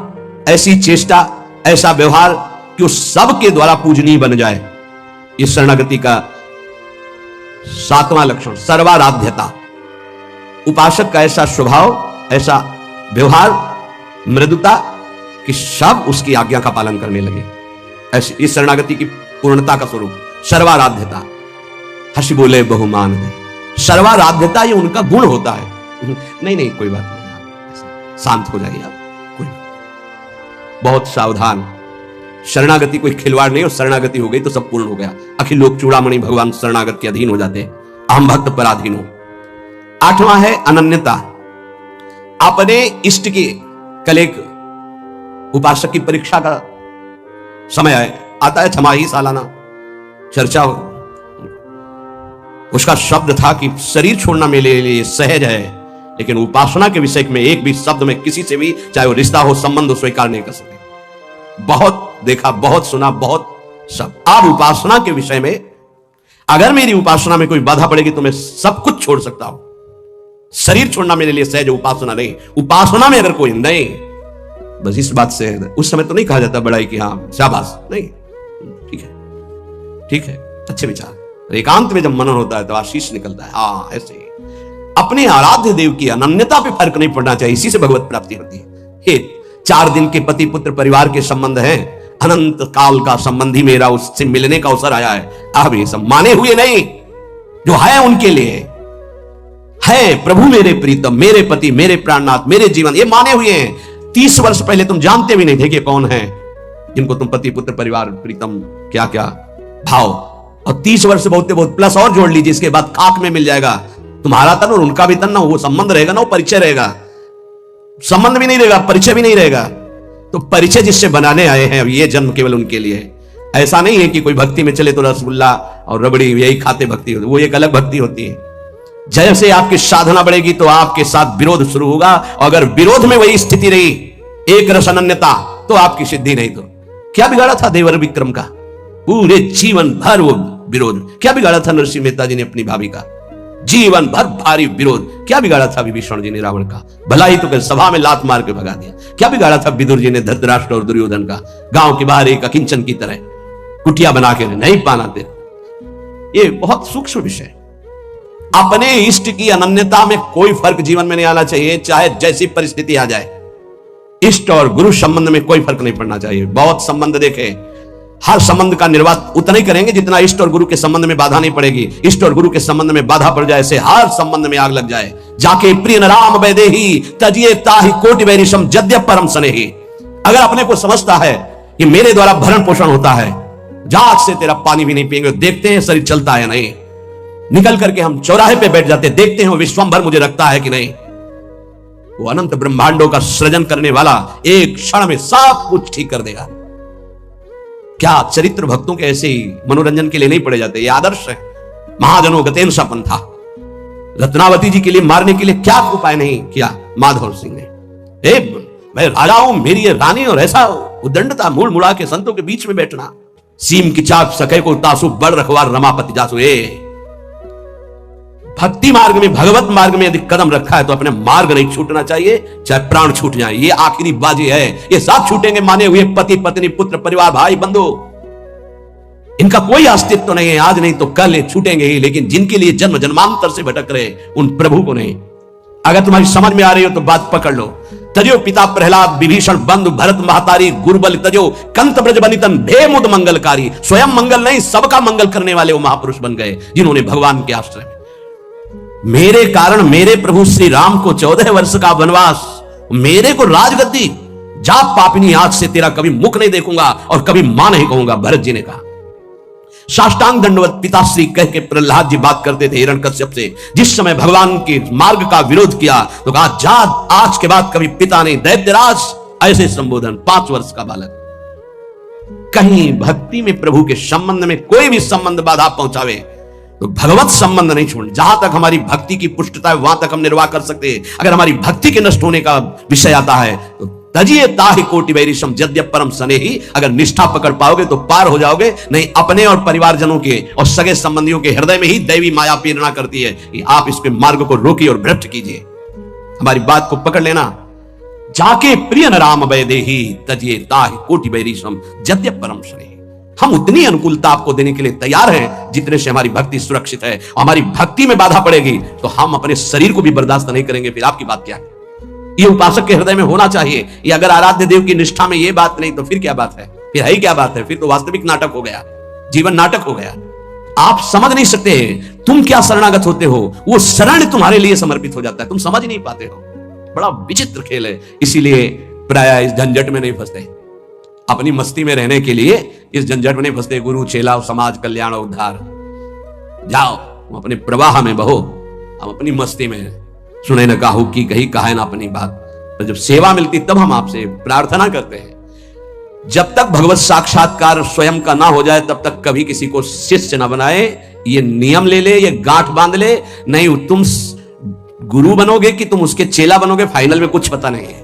ऐसी चेष्टा, ऐसा व्यवहार कि वो सबके द्वारा पूजनीय बन जाए। इस शरणागति का सातवां लक्षण सर्वाराध्यता। उपासक का ऐसा स्वभाव, ऐसा व्यवहार, मृदुता कि सब उसकी आज्ञा का पालन करने लगे। ऐसी इस शरणागति की पूर्णता का स्वरूप सर्वाराध्यता। हंसी बोले बहुमान है। सर्वाराध्यता ये उनका गुण होता है। नहीं कोई बात नहीं, शांत हो जाइए आप, कोई बहुत सावधान। शरणागति कोई खिलवाड़ नहीं, और शरणागति हो गई तो सब पूर्ण हो गया। अखिल लोक चूड़ामणि भगवान शरणागत के अधीन हो जाते हैं। अहम भक्त पराधीन हो। आठवां है अनन्यता। अपने इष्ट की, कल एक उपासक की परीक्षा का समय आता है, छमाही सालाना चर्चा हो। उसका शब्द था कि शरीर छोड़ना मेरे लिए सहज है, लेकिन उपासना के विषय में एक भी शब्द में किसी से भी, चाहे वो रिश्ता हो, संबंध हो, स्वीकार नहीं कर सकते। बहुत देखा, बहुत सुना, बहुत सब। अब उपासना के विषय में अगर मेरी उपासना में कोई बाधा पड़ेगी तो मैं सब कुछ छोड़ सकता हूं। शरीर छोड़ना मेरे लिए सहज, उपासना नहीं। उपासना में अगर कोई नहीं, बस इस बात से उस समय तो नहीं कहा जाता बड़ाई कि हाँ शाबाश, नहीं, ठीक है, ठीक है, अच्छे विचार। एकांत में जब मनन होता है तो आशीष निकलता है। हाँ, ऐसे ही अपने आराध्य देव की अनन्यता पे फर्क नहीं पड़ना चाहिए, इसी से भगवत प्राप्ति होती है। 4 दिन के पति पुत्र परिवार के संबंध हैं, अनंत काल का संबंधी मेरा उससे मिलने का अवसर आया है। अब ये सब माने हुए नहीं, जो है उनके लिए है। प्रभु मेरे प्रीतम, मेरे पति, मेरे प्राणनाथ, मेरे जीवन, ये माने हुए हैं। 30 वर्ष पहले तुम जानते भी नहीं थे कि कौन है जिनको तुम पति पुत्र परिवार प्रीतम क्या क्या भाव, और 30 वर्ष बहुत प्लस और जोड़ लीजिए, इसके बाद खाक में मिल जाएगा तुम्हारा तन और उनका भी तन। ना वो संबंध रहेगा, ना वो परिचय रहेगा। संबंध भी नहीं रहेगा, परिचय भी नहीं रहेगा। तो परिचय जिससे बनाने आए हैं, ये जन्म केवल उनके लिए। ऐसा नहीं है कि कोई भक्ति में चले तो रसगुल्ला और रबड़ी यही खाते भक्ति होती, वो एक अलग भक्ति होती है। जैसे आपकी साधना बढ़ेगी तो आपके साथ विरोध शुरू होगा, और अगर विरोध में वही स्थिति रही, एक रस अनन्यता, तो आपकी सिद्धि नहीं। तो क्या बिगाड़ा था देवर विक्रम का? पूरे जीवन भर वो विरोध। क्या बिगाड़ा था नरसिंह मेहता जी ने अपनी भाभी का? जीवन भर भारी विरोध। क्या बिगाड़ा था विभीषण जी ने रावण का? भला ही तो कर सभा में लात मार के भगा दिया। क्या बिगाड़ा था विदुर जी ने धृतराष्ट्र और दुर्योधन का? गांव के बाहर एक अकिंचन की तरह कुटिया बना के नहीं पाना दे। ये बहुत सूक्ष्म विषय। अपने इष्ट की अनन्यता में कोई फर्क जीवन में नहीं आना चाहिए, चाहे जैसी परिस्थिति आ जाए। इष्ट और गुरु संबंध में कोई फर्क नहीं पड़ना चाहिए। बहुत संबंध देखे, हर संबंध का निर्वाह उतना ही करेंगे जितना इष्ट और गुरु के संबंध में बाधा नहीं पड़ेगी। इष्ट और गुरु के संबंध में बाधा पड़ जाए से हर संबंध में आग लग जाए। जाके प्रिय न राम वैदेही तजिए ताहि कोटि वैरिशम जद्यप परम स्नेही। अगर अपने को समझता है कि मेरे द्वारा भरण पोषण होता है, जाग से तेरा पानी भी नहीं पिएंगे, देखते हैं शरीर चलता है नहीं। निकल करके हम चौराहे पे बैठ जाते, देखते हैं वो विश्वंभर मुझे रखता है कि नहीं। वो अनंत ब्रह्मांडों का सृजन करने वाला एक क्षण में सब कुछ ठीक कर देगा। क्या चरित्र भक्तों के ऐसे ही मनोरंजन के लिए नहीं पड़े जाते? ये आदर्श है। महाजनों गतेन सपन था। रत्नावती जी के लिए मारने के लिए क्या उपाय नहीं किया माधव सिंह ने। मैं राजा हूं, मेरी ये रानी, और ऐसा उदंडता मूल मुड़ा के संतों के बीच में बैठना। सीम की चाक सखे को तासु बड़ रखवार रमापति जासु। भक्ति मार्ग में, भगवत मार्ग में यदि कदम रखा है तो अपने मार्ग नहीं छूटना चाहिए, चाहे प्राण छूट जाए। ये आखिरी बाजी है। ये सब छूटेंगे माने हुए पति पत्नी पुत्र परिवार भाई बंधु, इनका कोई अस्तित्व तो नहीं है। आज नहीं तो कल ये छूटेंगे ही। लेकिन जिनके लिए जन्म जन्मांतर से भटक रहे उन प्रभु को नहीं। अगर तुम्हारी समझ में आ रही हो तो बात पकड़ लो। तजो पिता प्रहलाद विभीषण बंधु भरत महतारी गुरुबल तजो कंत ब्रज बनितन भे मुद मंगलकारी। स्वयं मंगल नहीं, सबका मंगल करने वाले वो महापुरुष बन गए जिन्होंने भगवान के आश्रय में। मेरे कारण मेरे प्रभु श्री राम को 14 वर्ष का वनवास, मेरे को राजगद्दी। जा पापिनी, आज से तेरा कभी मुख नहीं देखूंगा और कभी मां नहीं कहूंगा, भरत जी ने कहा। साष्टांग दंडवत पिताश्री कह के प्रहलाद जी बात करते थे हिरण्यकश्यप से। जिस समय भगवान के मार्ग का विरोध किया तो कहा, जा आज के बाद कभी पिता नहीं, दैत्यराज, ऐसे संबोधन। 5 वर्ष का बालक। कहीं भक्ति में प्रभु के संबंध में कोई भी संबंध बाधा पहुंचावे तो भगवत संबंध नहीं छोड़ना। जहां तक हमारी भक्ति की पुष्टता है वहां तक हम निर्वाह कर सकते हैं। अगर हमारी भक्ति के नष्ट होने का विषय आता है तो तजिए ताहि कोटि वैरिशम जद्यप परम स्नेही। अगर निष्ठा पकड़ पाओगे तो पार हो जाओगे, नहीं अपने और परिवारजनों के और सगे संबंधियों के हृदय में ही दैवी माया प्रेरणा करती है कि आप इसके मार्ग को रोकिए और भ्रष्ट कीजिए। हमारी बात को पकड़ लेना। जाके प्रिय न राम वैदेही तजिए ताहि कोटि वैरिशम जद्यप परम स्नेही। हम उतनी अनुकूलता आपको देने के लिए तैयार हैं जितने से हमारी भक्ति सुरक्षित है। हमारी भक्ति में बाधा पड़ेगी तो हम अपने शरीर को भी बर्दाश्त नहीं करेंगे। फिर आपकी बात क्या है? ये उपासक के हृदय में होना चाहिए। ये अगर आराध्य देव की निष्ठा में ये बात नहीं तो फिर क्या बात है? फिर है क्या बात है? फिर तो वास्तविक नाटक हो गया, जीवन नाटक हो गया। आप समझ नहीं सकते तुम क्या शरणागत होते हो, वो शरण तुम्हारे लिए समर्पित हो जाता है, तुम समझ नहीं पाते हो। बड़ा विचित्र खेल है। इसीलिए प्राय इस झंझट में नहीं फंसते। अपनी मस्ती में रहने के लिए इस झंझट में नहीं फंसते। गुरु चेला समाज कल्याण उद्धार, जाओ अपने प्रवाह में बहो, हम अपनी मस्ती में। सुने न काहू की कही कहे ना अपनी बात। तो जब सेवा मिलती तब हम आपसे प्रार्थना करते हैं। जब तक भगवत साक्षात्कार स्वयं का ना हो जाए तब तक कभी किसी को शिष्य ना बनाए। ये नियम ले ले, ये गांठ बांध ले। नहीं तुम गुरु बनोगे कि तुम उसके चेला बनोगे, फाइनल में कुछ पता नहीं है।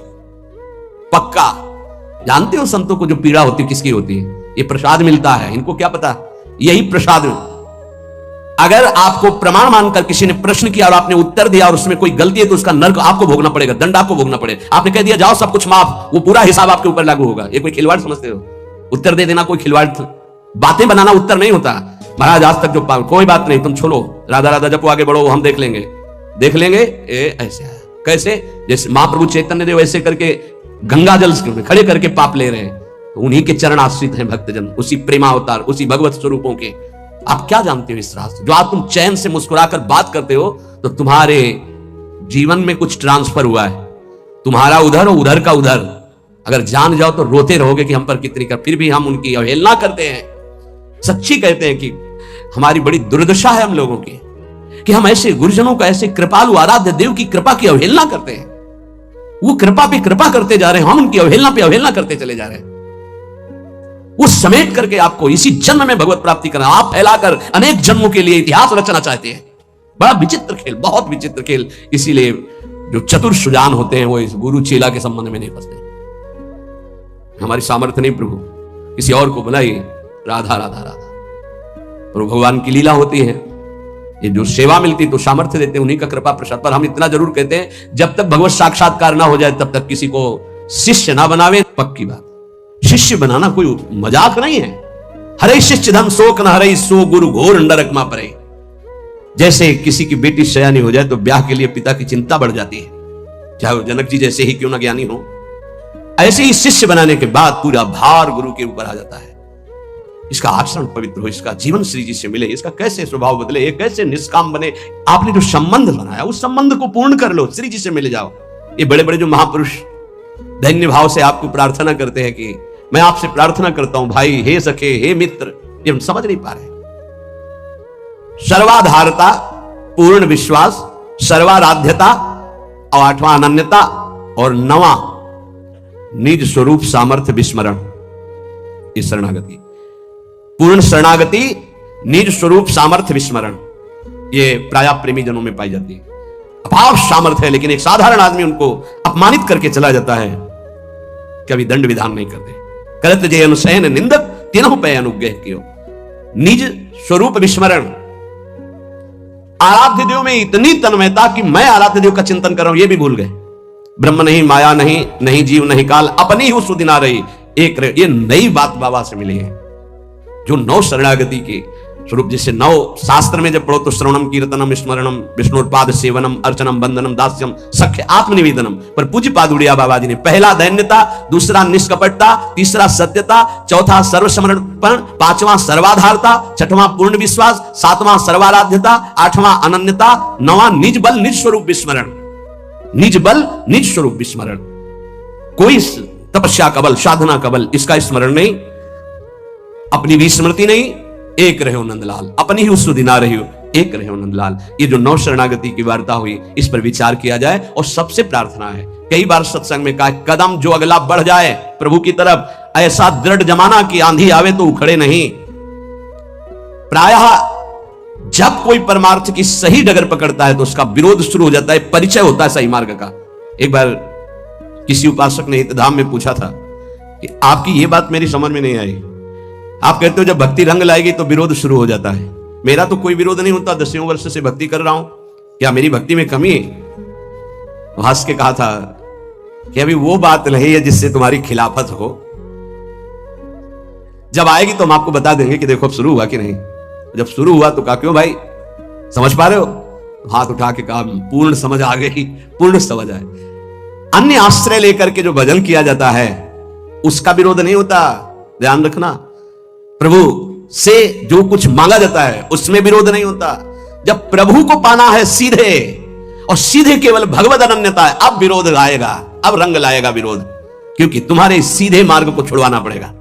पक्का जानते हो संतों को जो पीड़ा होती है किसकी होती है? ये प्रसाद मिलता है, इनको क्या पता? यही प्रसाद। अगर आपको प्रमाण मानकर किसी ने प्रश्न किया और आपने उत्तर दिया और उसमें कोई गलती है तो उसका नर्क आपको भोगना पड़ेगा, दंड आपको भोगना पड़ेगा। आपने कह दिया जाओ सब कुछ माफ, वो पूरा हिसाब आपके ऊपर लागू होगा। ये कोई खिलवाड़ समझते हो? उत्तर दे देना कोई खिलवाड़? बातें बनाना उत्तर नहीं होता। महाराज आज तक जो कोई बात नहीं, तुम छोड़ो, राधा राधा जपो, आगे बढ़ो, हम देख लेंगे। ऐसे कैसे? जैसे महाप्रभु चैतन्य देव ऐसे करके गंगा जल खड़े करके पाप ले रहे हैं, तो उन्हीं के चरण आश्रित हैं भक्तजन, उसी प्रेमावतार, उसी भगवत स्वरूपों के। आप क्या जानते हो इस रास्ते? जो आज तुम चैन से मुस्कुराकर बात करते हो तो तुम्हारे जीवन में कुछ ट्रांसफर हुआ है। तुम्हारा उधर और उधर का उधर। अगर जान जाओ तो रोते रहोगे कि हम पर कितनी कर, फिर भी हम उनकी अवहेलना करते हैं। सच्ची कहते हैं कि हमारी बड़ी दुर्दशा है हम लोगों की कि हम ऐसे गुरुजनों का, ऐसे कृपालु आराध्य देव की कृपा की अवहेलना करते हैं। वो कृपा पे कृपा करते जा रहे हैं, हम उनकी अवहेलना पे अवहेलना करते चले जा रहे हैं। वो समेट करके आपको इसी जन्म में भगवत प्राप्ति करना, आप फैलाकर अनेक जन्मों के लिए इतिहास रचना चाहते हैं। बड़ा विचित्र खेल, बहुत विचित्र खेल। इसीलिए जो चतुर सुजान होते हैं वो इस गुरु चेला के संबंध में नहीं फंसते। हमारी सामर्थ्य नहीं, प्रभु किसी और को बुलाइए, राधा राधा राधा। और भगवान की लीला होती है। ये जो सेवा मिलती तो सामर्थ्य देते उन्हीं का कृपा प्रसाद। पर हम इतना जरूर कहते हैं, जब तक भगवत साक्षात्कार ना हो जाए तब तक किसी को शिष्य ना बनावे। पक्की बात, शिष्य बनाना कोई मजाक नहीं है। हरे शिष्य धन शोक न हरे, सो गुरु घोर नरक मा परे। जैसे किसी की बेटी सयानी हो जाए तो ब्याह के लिए पिता की चिंता बढ़ जाती है, चाहे वो जनक जी जैसे ही क्यों ना ज्ञानी हो। ऐसे ही शिष्य बनाने के बाद पूरा भार गुरु के ऊपर आ जाता है। इसका आचरण पवित्र हो, इसका जीवन श्री जी से मिले, इसका कैसे स्वभाव बदले, ये कैसे निष्काम बने। आपने जो संबंध बनाया उस संबंध को पूर्ण कर लो, श्री जी से मिल जाओ। ये बड़े बड़े जो महापुरुष दैन्य भाव से आपको प्रार्थना करते हैं कि मैं आपसे प्रार्थना करता हूं भाई, हे सखे, हे मित्र, ये हम समझ नहीं पा रहे। सर्वाधारता, पूर्ण विश्वास, सर्वाराध्यता, और 8वां अनन्यता, और 9वां निज स्वरूप सामर्थ्य विस्मरण। इस शरणागति, पूर्ण शरणागति, निज स्वरूप सामर्थ्य विस्मरण, ये प्राय प्रेमी जनों में पाई जाती है। अपार सामर्थ्य है, लेकिन एक साधारण आदमी उनको अपमानित करके चला जाता है, कभी दंड विधान नहीं करते। करत जे अनुसैन निंदक, तीनों पे अनुग्रह कियो। निज स्वरूप विस्मरण, आराध्य देव में इतनी तन्मयता कि मैं आराध्य देव का चिंतन कर रहा हूं, ये भी भूल गए। ब्रह्म नहीं, माया नहीं, नहीं जीव नहीं काल, अपनी ही सुदिना रही एक रहे। ये नई बात बाबा से मिली है, जो 9 शरणागति के स्वरूप। जैसे 9 शास्त्र में जब पढ़ो तो श्रवणम कीर्तनम स्मरणम विष्णुपाद सेवनम अर्चनम बंदनम दास्यम सख्य आत्मनिवेदनम। पर पूज्य पाद उड़िया बाबा जी ने पहला दैन्यता, दूसरा निष्कपटता, तीसरा सत्यता, चौथा सर्वसमर्पण, 5वां सर्वाधारता, 6वां पूर्ण विश्वास, 7वां सर्वाराध्यता, 8वां अनन्यता, 9वां निज बल निज स्वरूप विस्मरण। निज बल निज स्वरूप विस्मरण, कोई तपस्या का बल, साधना का बल, इसका स्मरण नहीं, अपनी भी स्मृति नहीं। एक रहे हो नंदलाल, अपनी ही उस दिना रही हो, एक रहे हो नंदलाल। ये जो 9 शरणागति की वार्ता हुई, इस पर विचार किया जाए। और सबसे प्रार्थना है, कई बार सत्संग में कहा, कदम जो अगला बढ़ जाए प्रभु की तरफ, ऐसा दृढ़ जमाना कि आंधी आवे तो उखड़े नहीं। प्रायः जब कोई परमार्थ की सही डगर पकड़ता है तो उसका विरोध शुरू हो जाता है, परिचय होता है सही मार्ग का। एक बार किसी उपासक ने हितधाम में पूछा था कि आपकी ये बात मेरी समझ में नहीं आई, आप कहते हो जब भक्ति रंग लाएगी तो विरोध शुरू हो जाता है। मेरा तो कोई विरोध नहीं होता, 10 वर्ष से भक्ति कर रहा हूं, क्या मेरी भक्ति में कमी है? हंस के कहा था कि अभी वो बात नहीं है जिससे तुम्हारी खिलाफत हो, जब आएगी तो हम आपको बता देंगे कि देखो अब शुरू हुआ कि नहीं। जब शुरू हुआ तो कहा क्यों भाई, समझ पा रहे हो? हाथ उठा के कहा पूर्ण समझ आ गई, पूर्ण समझ आए। अन्य आश्रय लेकर के जो भजन किया जाता है उसका विरोध नहीं होता, ध्यान रखना। प्रभु से जो कुछ मांगा जाता है उसमें विरोध नहीं होता। जब प्रभु को पाना है सीधे, और सीधे केवल भगवद अनन्यता है, अब विरोध आएगा, अब रंग लाएगा विरोध, क्योंकि तुम्हारे सीधे मार्ग को छुड़वाना पड़ेगा।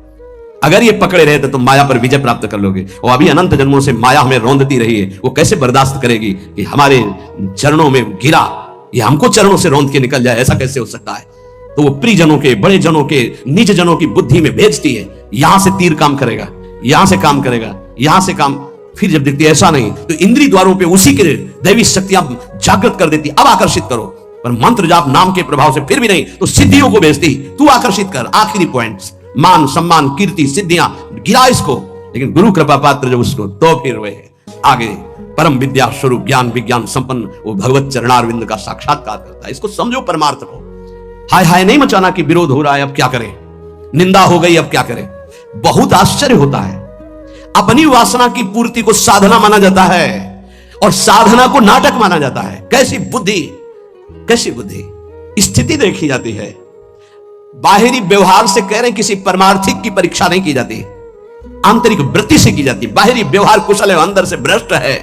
अगर ये पकड़े रहे तो तुम माया पर विजय प्राप्त कर लोगे। और अभी अनंत जन्मों से माया हमें रौंदती रही है, वो कैसे बर्दाश्त करेगी कि हमारे चरणों में गिरा, ये हमको चरणों से रौंद के निकल जाए, ऐसा कैसे हो सकता है? तो वो प्रियजनों के, बड़े जनों के, निज जनों की बुद्धि में भेजती है, यहां से तीर काम करेगा, यहां से काम करेगा, यहां से काम। फिर जब देखती है ऐसा नहीं तो इंद्रिय द्वारों पे उसी के दैवी शक्तियां जागृत कर देती, अब आकर्षित करो। पर मंत्र जाप नाम के प्रभाव से फिर भी नहीं तो सिद्धियों को भेजती, तू आकर्षित कर। आखिरी पॉइंट्स, मान सम्मान कीर्ति सिद्धियां, गिरा इसको। लेकिन गुरु कृपा पात्र जब उसको, तो फिर वे आगे परम विद्या स्वरूप ज्ञान विज्ञान संपन्न वो भगवत चरणारविंद का साक्षात्कार करता है। इसको समझो परमार्थ को। हाय हाय नहीं मचाना कि विरोध हो रहा है, अब क्या करें, निंदा हो गई, अब क्या करें। बहुत आश्चर्य होता है, अपनी वासना की पूर्ति को साधना माना जाता है और साधना को नाटक माना जाता है। कैसी बुद्धि, कैसी बुद्धि। स्थिति देखी जाती है, बाहरी व्यवहार से कह रहे किसी परमार्थिक की परीक्षा नहीं की जाती, आंतरिक वृत्ति से की जाती। बाहरी व्यवहार कुशल है, अंदर से भ्रष्ट है,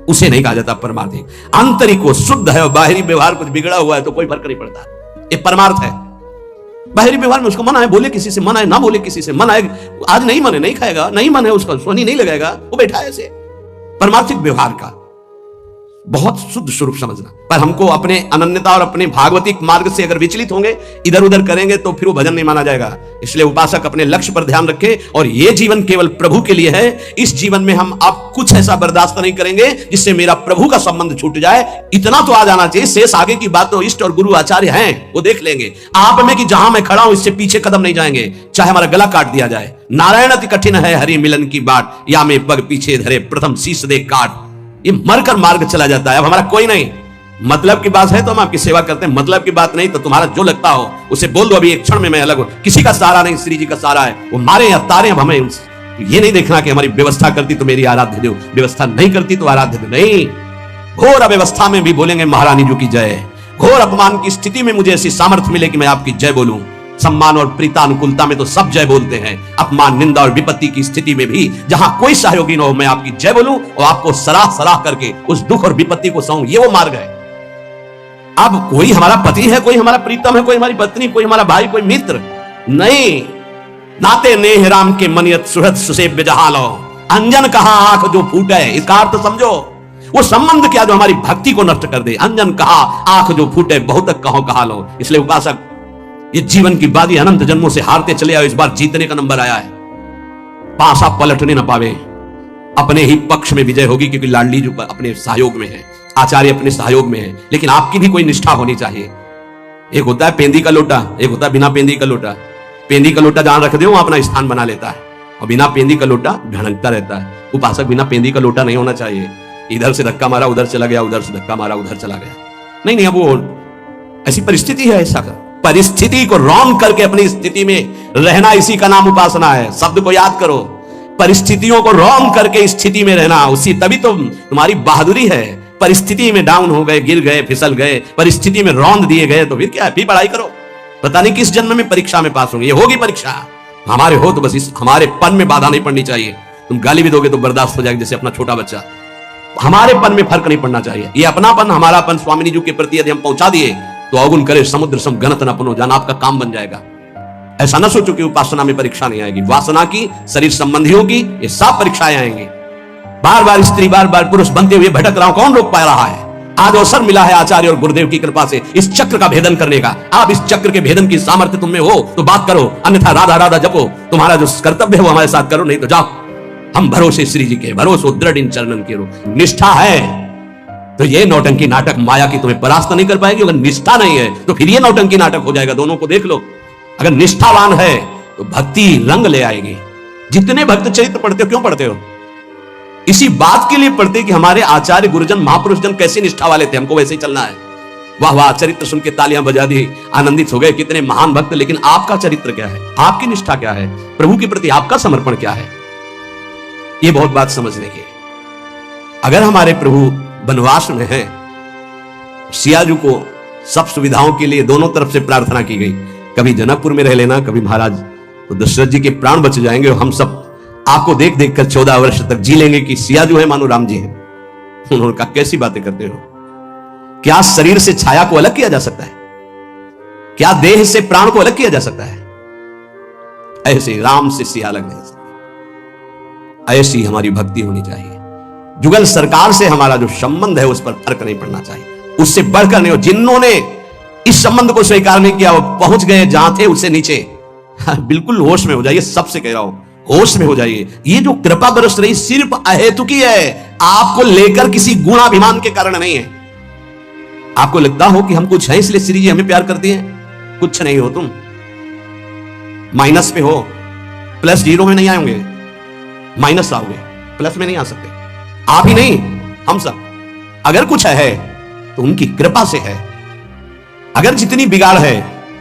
उसे नहीं कहा जाता परमार्थिक। आंतरिक वो शुद्ध है और बाहरी व्यवहार कुछ बिगड़ा हुआ है तो कोई फर्क नहीं पड़ता, ये परमार्थ है। बाहरी व्यवहार में उसको मना है, बोले किसी से मना है, ना बोले किसी से मना है। आज नहीं मने नहीं खाएगा, नहीं मन है उसका सोनी नहीं लगाएगा, वो बैठा है ऐसे। परमार्थिक व्यवहार का बहुत शुद्ध स्वरूप समझना। पर हमको अपने अनन्यता और अपने भागवतिक मार्ग से अगर विचलित होंगे, इधर उधर करेंगे तो फिर वो भजन नहीं माना जाएगा। इसलिए उपासक अपने लक्ष्य पर ध्यान रखे, और ये जीवन केवल प्रभु के लिए है। इस जीवन में हम अब कुछ ऐसा बर्दाश्त नहीं करेंगे जिससे मेरा प्रभु का संबंध छूट जाए। इतना तो आ जाना चाहिए, शेष आगे की बात तो इष्ट और गुरु आचार्य हैं, वो देख लेंगे। आप में कि जहां मैं खड़ा हूं इससे पीछे कदम नहीं जाएंगे, चाहे हमारा गला काट दिया जाए। नारायण अति कठिन है हरि मिलन की बाट, या में पग पीछे धरे प्रथम शीश दे काट। ये मरकर मार्ग चला जाता है। अब हमारा कोई नहीं, मतलब की बात है तो हम आपकी सेवा करते हैं, मतलब की बात नहीं तो तुम्हारा जो लगता हो उसे बोल दो, अभी एक क्षण में मैं अलग हूं। किसी का सहारा नहीं, श्री जी का सहारा है। वो मारे या तारे, अब हमें ये नहीं देखना कि हमारी व्यवस्था करती तो मेरी आराध्य दो, व्यवस्था नहीं करती तो आराध्य दो, नहीं। घोर अव्यवस्था में भी बोलेंगे महारानी जी की जय। घोर अपमान की स्थिति में मुझे ऐसी सामर्थ्य मिले कि मैं आपकी जय बोलूं। सम्मान और प्रीतानुकूलता में तो सब जय बोलते हैं, अपमान, निंदा और विपत्ति की स्थिति में भी जहां कोई सहयोगी न हो, मैं आपकी जय बोलूं और आपको सराह सराह करके उस दुख और विपत्ति को सहूं, ये वो मार्ग है। अब कोई हमारा पति है, कोई हमारा प्रीतम है, कोई हमारी पत्नी, कोई हमारा भाई, कोई मित्र नहीं। नाते नेह राम के मनियत सुहृद सुसेव्य जहालो, अंजन कहा आंख जो फूटे, इसका अर्थ समझो। वो संबंध क्या जो हमारी भक्ति को नष्ट कर दे। अंजन कहा आंख जो फूटे, बहुत कहो कहा लो। इसलिए उपासक, ये जीवन की बाजी अनंत जन्मों से हारते चले आओ, इस बार जीतने का नंबर आया है। पासा पलटने न पावे, अपने ही पक्ष में विजय होगी, क्योंकि लाडली जो अपने सहयोग में है, आचार्य अपने सहयोग में है। लेकिन आपकी भी कोई निष्ठा होनी चाहिए। एक होता है पेंदी का लोटा, एक होता है बिना पेंदी का लोटा। पेंदी का लोटा जहां रख दे वहां अपना स्थान बना लेता है, और बिना पेंदी का लोटा ढड़कता रहता है। उपासक बिना पेंदी का लोटा नहीं होना चाहिए। इधर से धक्का मारा उधर चला गया, उधर से धक्का मारा उधर चला गया, नहीं नहीं। अब वो ऐसी परिस्थिति है, ऐसा परिस्थिति को रौंद करके अपनी स्थिति में रहना, इसी का नाम उपासना है। शब्द को याद करो, परिस्थितियों को रौंद करके स्थिति में रहना, उसी तभी तो तुम्हारी बहादुरी है। परिस्थिति में डाउन हो गए, गिर गए, फिसल गए, परिस्थिति में रौंद दिए गए, तो फिर क्या है, फिर पढ़ाई करो। पता नहीं किस जन्म में परीक्षा में पास होंगे, ये होगी परीक्षा। हमारे हो तो बस इस हमारे पन में बाधा नहीं पड़नी चाहिए। तुम गाली भी दोगे तो बर्दाश्त हो जाएगी, जैसे अपना छोटा बच्चा। हमारे पन में फर्क नहीं पड़ना चाहिए। ये अपनापन, हमारापन स्वामिनी जी के प्रति यदि हम पहुंचा दिए तो अवगुण करे समुद्र सम गणत न पुनो जान, आपका काम बन जाएगा। ऐसा ना सोचो कि उपासना में परीक्षा नहीं आएगी। वासना की, शरीर संबंधियों की, ये सब परीक्षाएं आएंगी। बार बार स्त्री, बार बार पुरुष बनते हुए भटक रहा हूं, कौन रोक पा रहा है? आज अवसर मिला है आचार्य और गुरुदेव की कृपा से इस चक्र का भेदन करने का। आप इस चक्र के भेदन की सामर्थ्य तुम में हो तो बात करो, अन्यथा राधा राधा जपो। तुम्हारा जो कर्तव्य है वो हमारे साथ करो, नहीं तो जाओ। हम भरोसे श्री जी के, भरोसे दृढ़ इन चरणन के रो। निष्ठा है तो ये नौटंकी नाटक माया की तुम्हें परास्त नहीं कर पाएगी। अगर निष्ठा नहीं है तो फिर ये नौटंकी नाटक हो जाएगा। दोनों को देख लो। अगर निष्ठावान है तो भक्ति रंग ले आएगी। जितने भक्त चरित्र पढ़ते हो, क्यों पढ़ते हो? इसी बात के लिए पढ़ते कि हमारे आचार्य गुरुजन महापुरुष जन कैसे निष्ठा वाले थे, हमको वैसे ही चलना है। वाह वाह, चरित्र सुन के तालियां बजा दी, आनंदित हो गए, कितने महान भक्त। लेकिन आपका चरित्र क्या है? आपकी निष्ठा क्या है? प्रभु के प्रति आपका समर्पण क्या है? ये बहुत बात समझने की। अगर हमारे प्रभु वनवास में हैं, सियाजू को सब सुविधाओं के लिए दोनों तरफ से प्रार्थना की गई, कभी जनकपुर में रह लेना, कभी महाराज, तो दशरथ जी के प्राण बच जाएंगे और हम सब आपको देख देख कर 14 वर्ष तक जी लेंगे कि सियाजू है मानो राम जी है। उन्होंने कहा कैसी बातें करते हो? क्या शरीर से छाया को अलग किया जा सकता है? क्या देह से प्राण को अलग किया जा सकता है? ऐसे राम से सिया अलग नहीं सकता। ऐसी हमारी भक्ति होनी चाहिए। जुगल सरकार से हमारा जो संबंध है उस पर फर्क नहीं पड़ना चाहिए, उससे बढ़कर नहीं हो। जिन्होंने इस संबंध को स्वीकार नहीं किया वो पहुंच गए जहां थे उससे नीचे। बिल्कुल होश में हो जाइए, सबसे कह रहा हूं, होश में हो जाइए। ये जो कृपा बरस रही सिर्फ अहेतुकी है, आपको लेकर किसी गुणाभिमान के कारण नहीं है। आपको लगता हो कि हम कुछ हैं इसलिए श्री जी हमें प्यार करती हैं, कुछ नहीं हो। तुम माइनस पे हो, प्लस जीरो में नहीं आएंगे, माइनस आओगे, प्लस में नहीं आ सकते। आप ही नहीं, हम सब। अगर कुछ है तो उनकी कृपा से है। अगर जितनी बिगाड़ है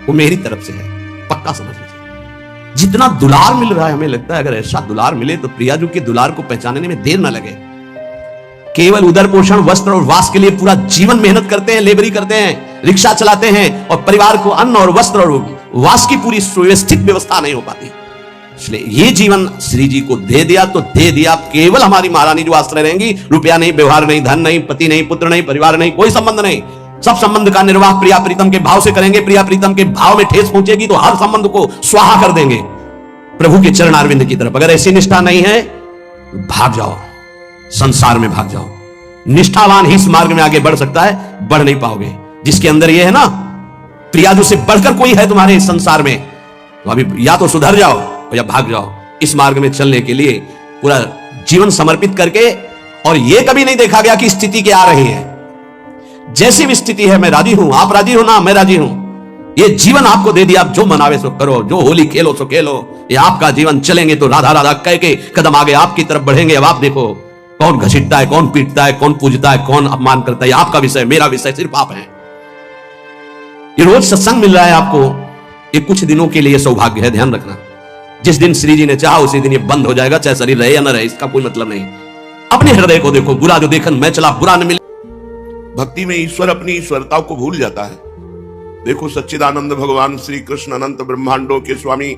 वो मेरी तरफ से है, पक्का समझ लीजिए। जितना दुलार मिल रहा है, हमें लगता है अगर ऐसा दुलार मिले तो प्रियाजू के दुलार को पहचानने में देर ना लगे। केवल उदर पोषण, वस्त्र और वास के लिए पूरा जीवन मेहनत करते हैं, लेबरी करते हैं, रिक्शा चलाते हैं, और परिवार को अन्न और वस्त्र और वास की पूरी सुव्यवस्थित व्यवस्था नहीं हो पाती। इसलिए ये जीवन श्री जी को दे दिया तो दे दिया। केवल हमारी महारानी जो आश्रय रहेंगी, रुपया नहीं, व्यवहार नहीं, धन नहीं, पति नहीं, पुत्र नहीं, परिवार नहीं, कोई संबंध नहीं। सब संबंध का निर्वाह प्रिया प्रीतम के भाव से करेंगे। प्रिया प्रीतम के भाव में ठेस पहुंचेगी तो हर संबंध को स्वाहा कर देंगे प्रभु के चरणारविंद की तरफ। अगर ऐसी निष्ठा नहीं है तो भाग जाओ, संसार में भाग जाओ। निष्ठावान ही इस मार्ग में आगे बढ़ सकता है, बढ़ नहीं पाओगे। जिसके अंदर यह है ना, प्रियाजू से बढ़कर कोई है तुम्हारे इस संसार में, तो अभी या तो सुधर जाओ या भाग जाओ। इस मार्ग में चलने के लिए पूरा जीवन समर्पित करके, और यह कभी नहीं देखा गया कि स्थिति क्या आ रही है। जैसी भी स्थिति है मैं राजी हूं, आप राजी हो ना, मैं राजी हूं। ये जीवन आपको दे दिया, आप जो मनावे सो करो, जो होली खेलो सो खेलो। ये आपका जीवन, चलेंगे तो राधा राधा कह के कदम आगे आपकी तरफ बढ़ेंगे। अब आप देखो कौन घसीटता है, कौन पीटता है, कौन पूजता है, कौन अपमान करता है, आपका विषय, मेरा विषय सिर्फ आप हैं। ये रोज सत्संग मिल रहा है आपको, ये कुछ दिनों के लिए सौभाग्य है, ध्यान रखना। जिस दिन श्री जी ने चाहा उसी दिन ये बंद हो जाएगा, चाहे शरीर रहे या न रहे, इसका कोई मतलब नहीं। अपने हृदय को देखो, बुरा जो देखन मैं चला बुरा न मिले। भक्ति में ईश्वर अपनी ईश्वरता को भूल जाता है। देखो सच्चिदानंद भगवान श्री कृष्ण अनंत ब्रह्मांडों के स्वामी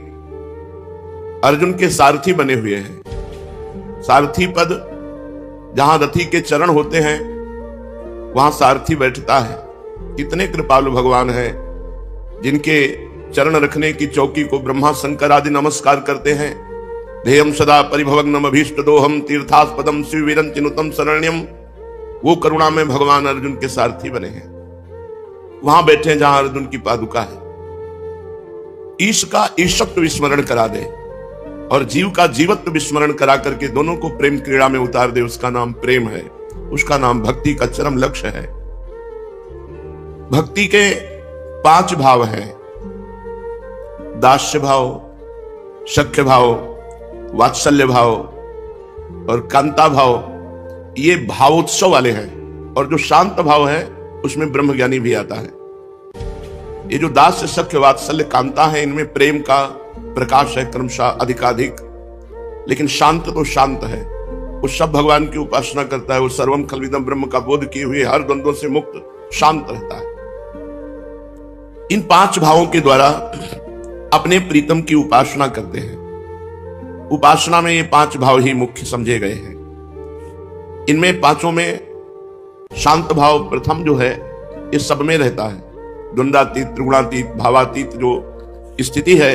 अर्जुन के सारथी बने हुए हैं। सारथी पद जहां रथी के चरण होते हैं वहां सारथी बैठता है। कितने कृपालु भगवान हैं, जिनके चरण रखने की चौकी को ब्रह्मा शंकर आदि नमस्कार करते हैं। ध्येयम सदा परिभवग्नम अभीष्ट दोहम तीर्थास्पदम शिववीरं चिनुतम शरण्यम। वो करुणा में भगवान अर्जुन के सारथी बने हैं, वहां बैठे हैं जहां अर्जुन की पादुका है। ईश का ईशत्व विस्मरण करा दे और जीव का जीवत्व विस्मरण करा करके दोनों को प्रेम क्रीड़ा में उतार दे, उसका नाम प्रेम है, उसका नाम भक्ति का चरम लक्ष्य है। भक्ति के 5 भाव हैं, दास्य भाव, सख्य भाव, वात्सल्य भाव और कांता भाव। ये भावोत्सव वाले हैं। और जो शांत भाव है उसमें ब्रह्मज्ञानी भी आता है। ये जो दास्य, सख्य, वात्सल्य, कांता है, इनमें प्रेम का प्रकाश है क्रमशः अधिकाधिक। लेकिन शांत तो शांत है, वो सब भगवान की उपासना करता है, वो सर्वम खल्विदम ब्रह्म का बोध किए हुए हर द्वंद्वों से मुक्त शांत रहता है। इन 5 भावों के द्वारा अपने प्रीतम की उपासना करते हैं। उपासना में ये 5 भाव ही मुख्य समझे गए हैं। इनमें 5 में शांत भाव प्रथम जो है ये सब में रहता है। द्वंद्वातीत, त्रिगुणातीत, भावातीत जो स्थिति है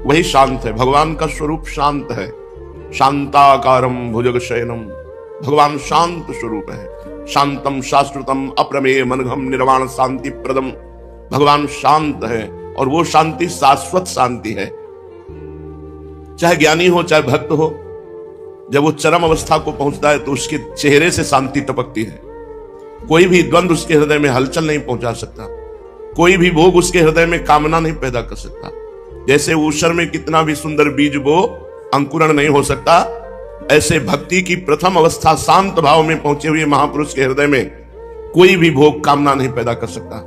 वही शांत है। भगवान का स्वरूप शांत है। शांताकारम भुजगशयनम, भगवान शांत स्वरूप है। शांतम शाश्वतम अप्रमेय मनघम निर्वाण शांति प्रदम, भगवान शांत है और वो शांति शाश्वत शांति है। चाहे ज्ञानी हो चाहे भक्त हो, जब वो चरम अवस्था को पहुंचता है तो उसके चेहरे से शांति टपकती है। कोई भी द्वंद्व उसके हृदय में हलचल नहीं पहुंचा सकता, कोई भी भोग उसके हृदय में कामना नहीं पैदा कर सकता। जैसे ऊषर में कितना भी सुंदर बीज बो अंकुरण नहीं हो सकता, ऐसे भक्ति की प्रथम अवस्था शांत भाव में पहुंचे हुए महापुरुष के हृदय में कोई भी भोग कामना नहीं पैदा कर सकता।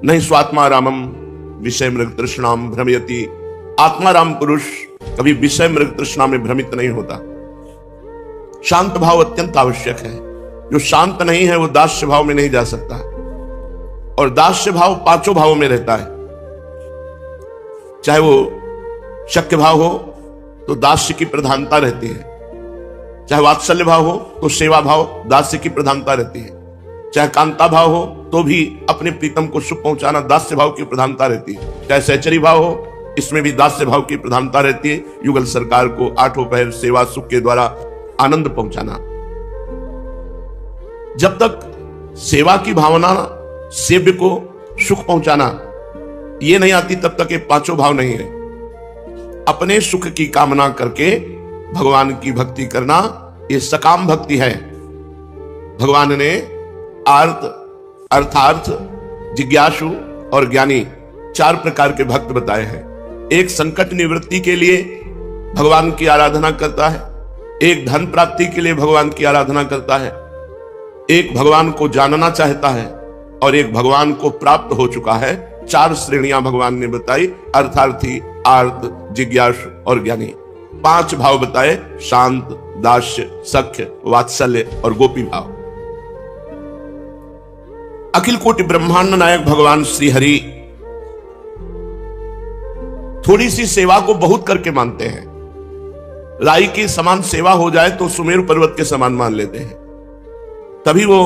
नहीं स्वात्मा रामम विषय मृग तृष्णाम भ्रमयति, आत्माराम पुरुष कभी विषय मृग तृष्णा में भ्रमित नहीं होता। शांत भाव अत्यंत आवश्यक है। जो शांत नहीं है वो दास्य भाव में नहीं जा सकता, और दास्य भाव 5 भावों में रहता है। चाहे वो शक्य भाव हो तो दास्य की प्रधानता रहती है, चाहे वात्सल्य भाव हो तो सेवा भाव दास्य की प्रधानता रहती है, चाहे कांता भाव हो तो भी अपने प्रीतम को सुख पहुंचाना दास्य भाव की प्रधानता रहती है, चाहे सहचरी भाव हो इसमें भी दास्य भाव की प्रधानता रहती है। युगल सरकार को 8 पहर सेवा सुख के द्वारा आनंद पहुंचाना। जब तक सेवा की भावना, सेव्य को सुख पहुंचाना ये नहीं आती तब तक ये 5 भाव नहीं है। अपने सुख की कामना करके भगवान की भक्ति करना ये सकाम भक्ति है। भगवान ने आर्त, अर्थार्थ, जिज्ञासु और ज्ञानी 4 प्रकार के भक्त बताए हैं। एक संकट निवृत्ति के लिए भगवान की आराधना करता है, एक धन प्राप्ति के लिए भगवान की आराधना करता है, एक भगवान को जानना चाहता है और एक भगवान को प्राप्त हो चुका है। 4 श्रेणियां भगवान ने बताई, अर्थार्थी, आर्त, जिज्ञासु और ज्ञानी। 5 भाव बताए, शांत, दास्य, सख्य, वात्सल्य और गोपी भाव। अखिल कोटि ब्रह्मांड नायक भगवान श्री हरि थोड़ी सी सेवा को बहुत करके मानते हैं। राई के समान सेवा हो जाए तो सुमेरु पर्वत के समान मान लेते हैं। तभी वो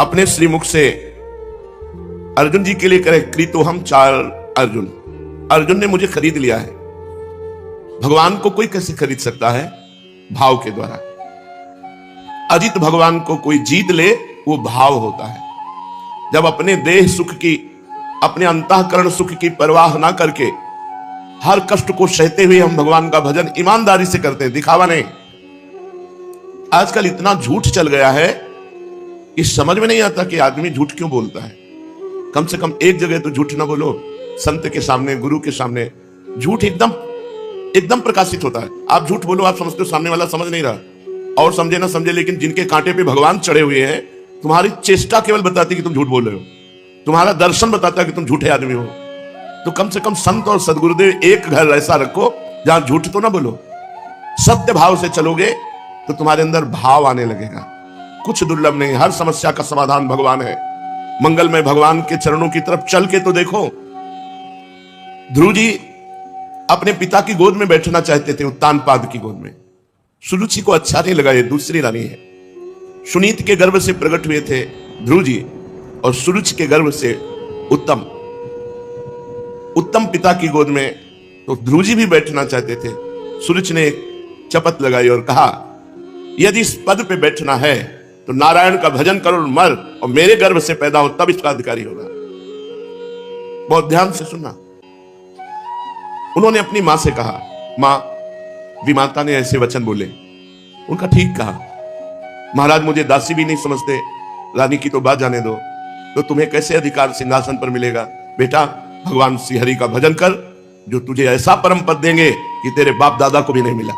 अपने श्रीमुख से अर्जुन जी के लिए कहे, कृतो हम 4 अर्जुन, अर्जुन ने मुझे खरीद लिया है। भगवान को कोई कैसे खरीद सकता है? भाव के द्वारा। अजित भगवान को कोई जीत ले वो भाव होता है। जब अपने देह सुख की, अपने अंतःकरण सुख की परवाह ना करके हर कष्ट को सहते हुए हम भगवान का भजन ईमानदारी से करते हैं, दिखावा नहीं। आजकल इतना झूठ चल गया है कि समझ में नहीं आता कि आदमी झूठ क्यों बोलता है। कम से कम एक जगह तो झूठ ना बोलो, संत के सामने, गुरु के सामने। झूठ एकदम प्रकाशित होता है। आप झूठ बोलो, आप समझते हो सामने वाला समझ नहीं रहा, और समझे ना समझे, लेकिन जिनके कांटे पे भगवान चढ़े हुए हैं, तुम्हारी चेष्टा केवल बताती कि तुम झूठ बोल रहे हो, तुम्हारा दर्शन बताता है कि तुम झूठे आदमी हो। तो कम से कम संत और सदगुरुदेव एक घर ऐसा रखो जहां झूठ तो ना बोलो। सत्य भाव से चलोगे तो तुम्हारे अंदर भाव आने लगेगा। कुछ दुर्लभ नहीं, हर समस्या का समाधान भगवान है। मंगलमय भगवान के चरणों की तरफ चल के तो देखो। ध्रुव जी अपने पिता की गोद में बैठना चाहते थे, उत्तानपाद की गोद में। सुरुचि को अच्छा नहीं लगा, ये दूसरी रानी है। सुनीत के गर्भ से प्रकट हुए थे ध्रुव जी, और सुरुचि के गर्भ से उत्तम पिता की गोद में तो ध्रुव जी भी बैठना चाहते थे। सुरुचि ने एक चपत लगाई और कहा, यदि इस पद पे बैठना है तो नारायण का भजन करो और मर, और मेरे गर्भ से पैदा हो तब इसका अधिकारी होगा। बहुत ध्यान से सुनना। उन्होंने अपनी मां से कहा, मां, विमाता ने ऐसे वचन बोले। उनका ठीक कहा, महाराज मुझे दासी भी नहीं समझते, रानी की तो बात जाने दो, तो तुम्हें कैसे अधिकार सिंहासन पर मिलेगा? बेटा, भगवान श्री हरि का भजन कर, जो तुझे ऐसा परम पद देंगे कि तेरे बाप दादा को भी नहीं मिला,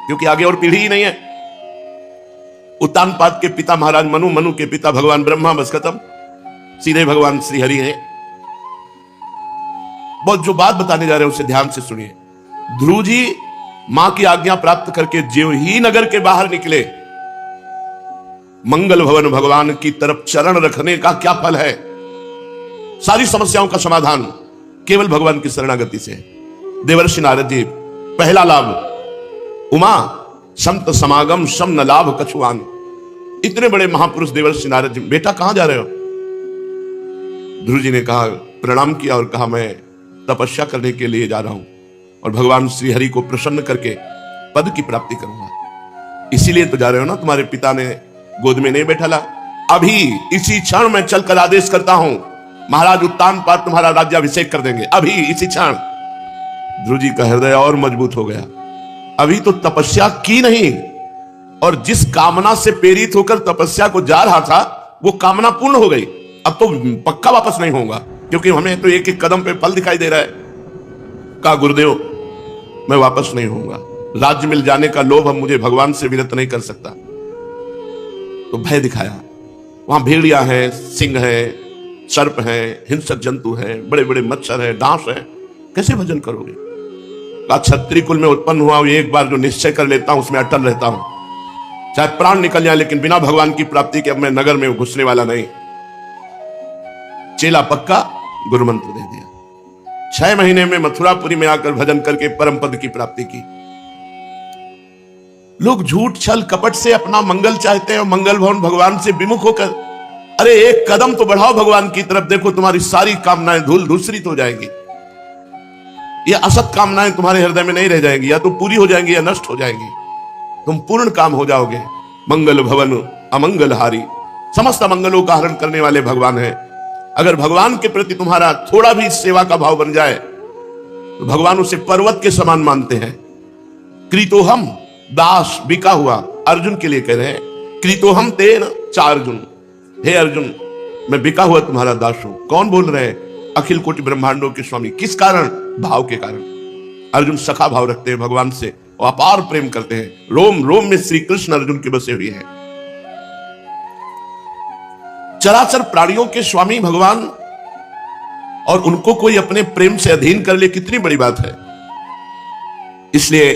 क्योंकि आगे और पीढ़ी ही नहीं है। उत्तानपाद के पिता महाराज मनु, मनु के पिता भगवान ब्रह्मा, बस खत्म, सीधे भगवान श्री हरि हैं। बहुत जो बात बताने जा रहे हैं उसे ध्यान से सुनिए। ध्रुव जी मां की आज्ञा प्राप्त करके ज्यों ही नगर के बाहर निकले, मंगल भवन भगवान की तरफ चरण रखने का क्या फल है? सारी समस्याओं का समाधान केवल भगवान की शरणागति से है। देवर्षि नारद जी, पहला लाभ, उमा संत समागम सम न लाभ कछुआन। इतने बड़े महापुरुष देवर्षि नारद जी, बेटा कहां जा रहे हो? ध्रुव जी ने कहा, प्रणाम किया और कहा, मैं तपस्या करने के लिए जा रहा हूं और भगवान श्री हरि को प्रसन्न करके पद की प्राप्ति करूंगा। इसीलिए तो जा रहे हो ना, तुम्हारे पिता ने गोद में नहीं बैठा ला। अभी इसी क्षण मैं चलकर आदेश करता हूं, महाराज उत्तानपाद तुम्हारा राज्याभिषेक कर देंगे, अभी इसी क्षण। ध्रुव जी का हृदय और मजबूत हो गया। अभी तो तपस्या की नहीं, और जिस कामना से प्रेरित होकर तपस्या को जा रहा था वो कामना पूर्ण हो गई। अब तो पक्का वापस नहीं होगा, क्योंकि हमें तो एक एक कदम पे फल दिखाई दे रहा है। कहा, गुरुदेव मैं वापस नहीं होऊंगा, राज्य मिल जाने का लोभ अब मुझे भगवान से विरत नहीं कर सकता। तो भय दिखाया। वहां भेड़िया है, सिंह है, सर्प है, हिंसक जंतु है, बड़े बड़े मच्छर है, डांस है, कैसे भजन करोगे? कहा, क्षत्रिय कुल में उत्पन्न हुआ, एक बार जो निश्चय कर लेता हूं उसमें अटल रहता हूं, चाहे प्राण निकल जाए, लेकिन बिना भगवान की प्राप्ति के अब मैं नगर में घुसने वाला नहीं। चेला पक्का, गुरु मंत्र दे दिया। 6 महीने में मथुरापुरी में आकर भजन करके परम पद की प्राप्ति की। लोग झूठ छल कपट से अपना मंगल चाहते हैं, मंगल भवन भगवान से विमुख होकर। अरे एक कदम तो बढ़ाओ भगवान की तरफ, देखो तुम्हारी सारी कामनाएं धूल धूसरित हो जाएंगी। ये असत कामनाएं तुम्हारे हृदय में नहीं रह जाएंगी, या तो पूरी हो जाएंगी या नष्ट हो जाएंगी। तुम पूर्ण काम हो जाओगे। मंगल भवन अमंगलहारी, समस्त मंगलों का हरण करने वाले भगवान है। अगर भगवान के प्रति तुम्हारा थोड़ा भी सेवा का भाव बन जाए तो भगवान उसे पर्वत के समान मानते हैं। कृतोहम, दास बिका हुआ, अर्जुन के लिए कह रहे हैं, कृतोहम तेन चा अर्जुन, हे अर्जुन मैं बिका हुआ तुम्हारा दास हूं। कौन बोल रहे हैं? अखिल कोटि ब्रह्मांडों के स्वामी। किस कारण? भाव के कारण। अर्जुन सखा भाव रखते हैं भगवान से और अपार प्रेम करते हैं। रोम रोम में श्री कृष्ण अर्जुन के बसे हुए हैं। चराचर प्राणियों के स्वामी भगवान, और उनको कोई अपने प्रेम से अधीन कर ले, कितनी बड़ी बात है। इसलिए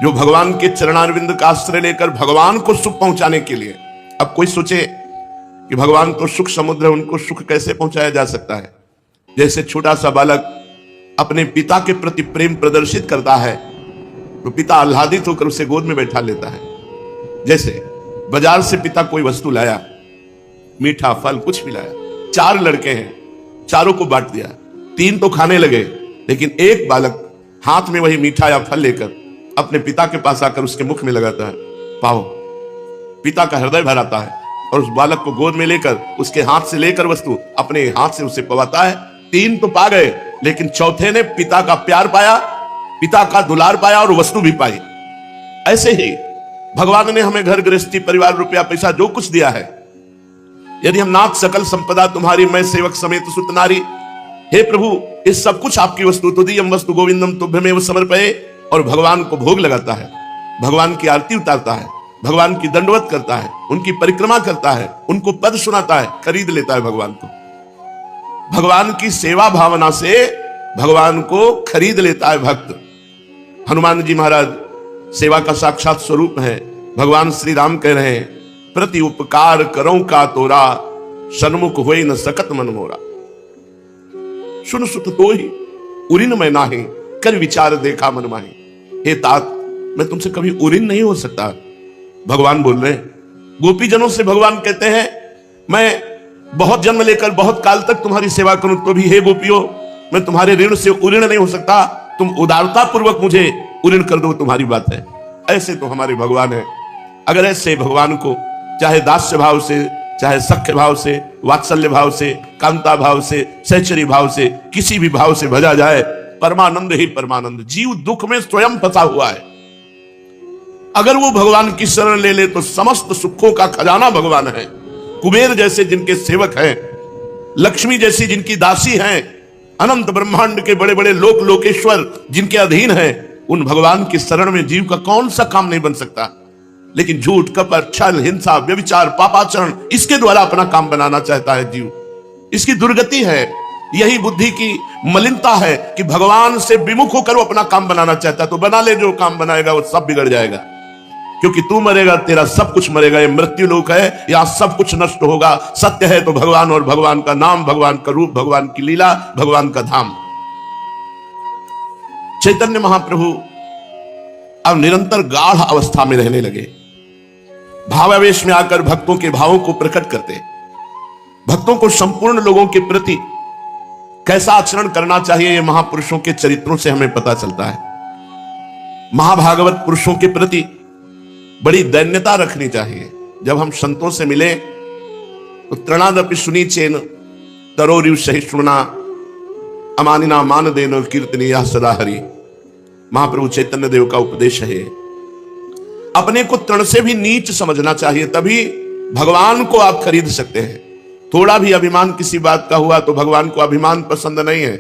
जो भगवान के चरणारविंद का आश्रय लेकर भगवान को सुख पहुंचाने के लिए, अब कोई सोचे कि भगवान तो सुख समुद्र है, उनको सुख कैसे पहुंचाया जा सकता है? जैसे छोटा सा बालक अपने पिता के प्रति प्रेम प्रदर्शित करता है तो पिता आह्लादित होकर उसे गोद में बैठा लेता है। जैसे बाजार से पिता कोई वस्तु लाया, मीठा फल कुछ भी लाया, 4 लड़के हैं, चारों को बांट दिया, 3 तो खाने लगे, लेकिन एक बालक हाथ में वही मीठा या फल लेकर अपने पिता के पास आकर उसके मुख में लगाता है। पाओ, पिता का हृदय भर आता है और उस बालक को गोद में लेकर उसके हाथ से लेकर वस्तु अपने हाथ से उसे पवाता है। 3 तो पा गए, लेकिन चौथे ने पिता का प्यार पाया, पिता का दुलार पाया और वस्तु भी पाई। ऐसे ही भगवान ने हमें घर गृहस्थी, परिवार, रुपया, पैसा जो कुछ दिया है, यदि हम नाथ सकल संपदा तुम्हारी, मैं सेवक समेत सुत नारी, हे प्रभु ये सब कुछ आपकी वस्तु, तुदीयम वस्तु गोविंदम तुभ्यमेव समर्पये, और भगवान को भोग लगाता है। भगवान की आरती उतारता है, भगवान की दंडवत करता है, उनकी परिक्रमा करता है, उनको पद सुनाता है, खरीद लेता है भगवान को। भगवान की सेवा भावना से भगवान को खरीद लेता है भक्त। हनुमान जी महाराज सेवा का साक्षात स्वरूप है। भगवान श्री राम कह रहे हैं, प्रति उपकार करो का तोरा, सन्मुख होई न सकत मन मोरा। सुन सुत तो ही उरिन मैं नाही, कर विचार देखा मन माही। हे तात, मैं तुमसे कभी उरिन नहीं हो सकता। भगवान बोल रहे हैं, गोपीजनों से भगवान कहते हैं, मैं बहुत जन्म लेकर बहुत काल तक तुम्हारी सेवा करूं तो भी हे गोपियों, मैं तुम्हारे ऋण से उऋण नहीं हो सकता। तुम उदारता पूर्वक मुझे उऋण कर दो, तुम्हारी बात है। ऐसे तो हमारे भगवान है। अगर ऐसे भगवान को चाहे दास्य भाव से, चाहे सख्य भाव से, वात्सल्य भाव से, कांता भाव से, सहचरी भाव से, किसी भी भाव से भजा जाए, परमानंद ही परमानंद। जीव दुख में स्वयं फंसा हुआ है, अगर वो भगवान की शरण ले ले तो समस्त सुखों का खजाना भगवान है। कुबेर जैसे जिनके सेवक हैं, लक्ष्मी जैसी जिनकी दासी हैं, अनंत ब्रह्मांड के बड़े बड़े लोक लोकेश्वर जिनके अधीन हैं, उन भगवान की शरण में जीव का कौन सा काम नहीं बन सकता। लेकिन झूठ, कपट, छल, हिंसा, व्यभिचार, पापाचरण, इसके द्वारा अपना काम बनाना चाहता है जीव। इसकी दुर्गति है, यही बुद्धि की मलिनता है कि भगवान से विमुख होकर वो अपना काम बनाना चाहता है। तो बना ले, जो काम बनाएगा वो सब बिगड़ जाएगा, क्योंकि तू मरेगा तेरा सब कुछ मरेगा। ये मृत्यु लोक है, यहां सब कुछ नष्ट होगा। सत्य है तो भगवान, और भगवान का नाम, भगवान का रूप, भगवान की लीला, भगवान का धाम। चैतन्य महाप्रभु अब निरंतर गाढ़ अवस्था में रहने लगे। भावावेश में आकर भक्तों के भावों को प्रकट करते, भक्तों को संपूर्ण लोगों के प्रति कैसा आचरण करना चाहिए, यह महापुरुषों के चरित्रों से हमें पता चलता है। महाभागवत पुरुषों के प्रति बड़ी दैन्यता रखनी चाहिए। जब हम संतों से मिले तो तृणादपि सुनी चेन तरोरिव सहिष्णुना अमानिना मान देनो कीर्तनीय सदा हरि। महाप्रभु चैतन्य देव का उपदेश है। अपने को तृण से भी नीच समझना चाहिए, तभी भगवान को आप खरीद सकते हैं। थोड़ा भी अभिमान किसी बात का हुआ तो भगवान को अभिमान पसंद नहीं है।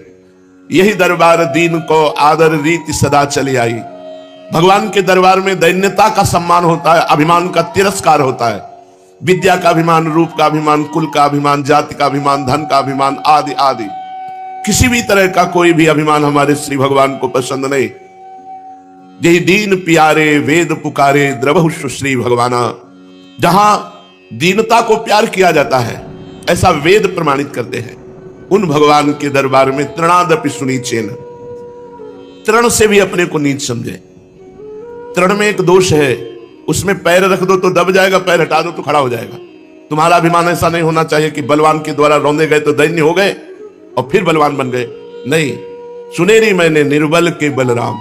यही दरबार दीन को आदर रीति सदा चली आई। भगवान के दरबार में दैन्यता का सम्मान होता है, अभिमान का तिरस्कार होता है। विद्या का अभिमान, रूप का अभिमान, कुल का अभिमान, जाति का अभिमान, धन का अभिमान, आदि आदि किसी भी तरह का कोई भी अभिमान हमारे श्री भगवान को पसंद नहीं। यही दीन प्यारे वेद पुकारे द्रवहु श्री भगवाना। जहां दीनता को प्यार किया जाता है, ऐसा वेद प्रमाणित करते हैं। उन भगवान के दरबार में तृणादपि सुनी चेन, तृण से भी अपने को नीच समझे। तृण में एक दोष है, उसमें पैर रख दो तो दब जाएगा, पैर हटा दो तो खड़ा हो जाएगा। तुम्हारा अभिमान ऐसा नहीं होना चाहिए कि बलवान के द्वारा रौंदे गए तो दैन्य हो गए और फिर बलवान बन गए। नहीं, सुनेरी मैंने निर्बल के बलराम।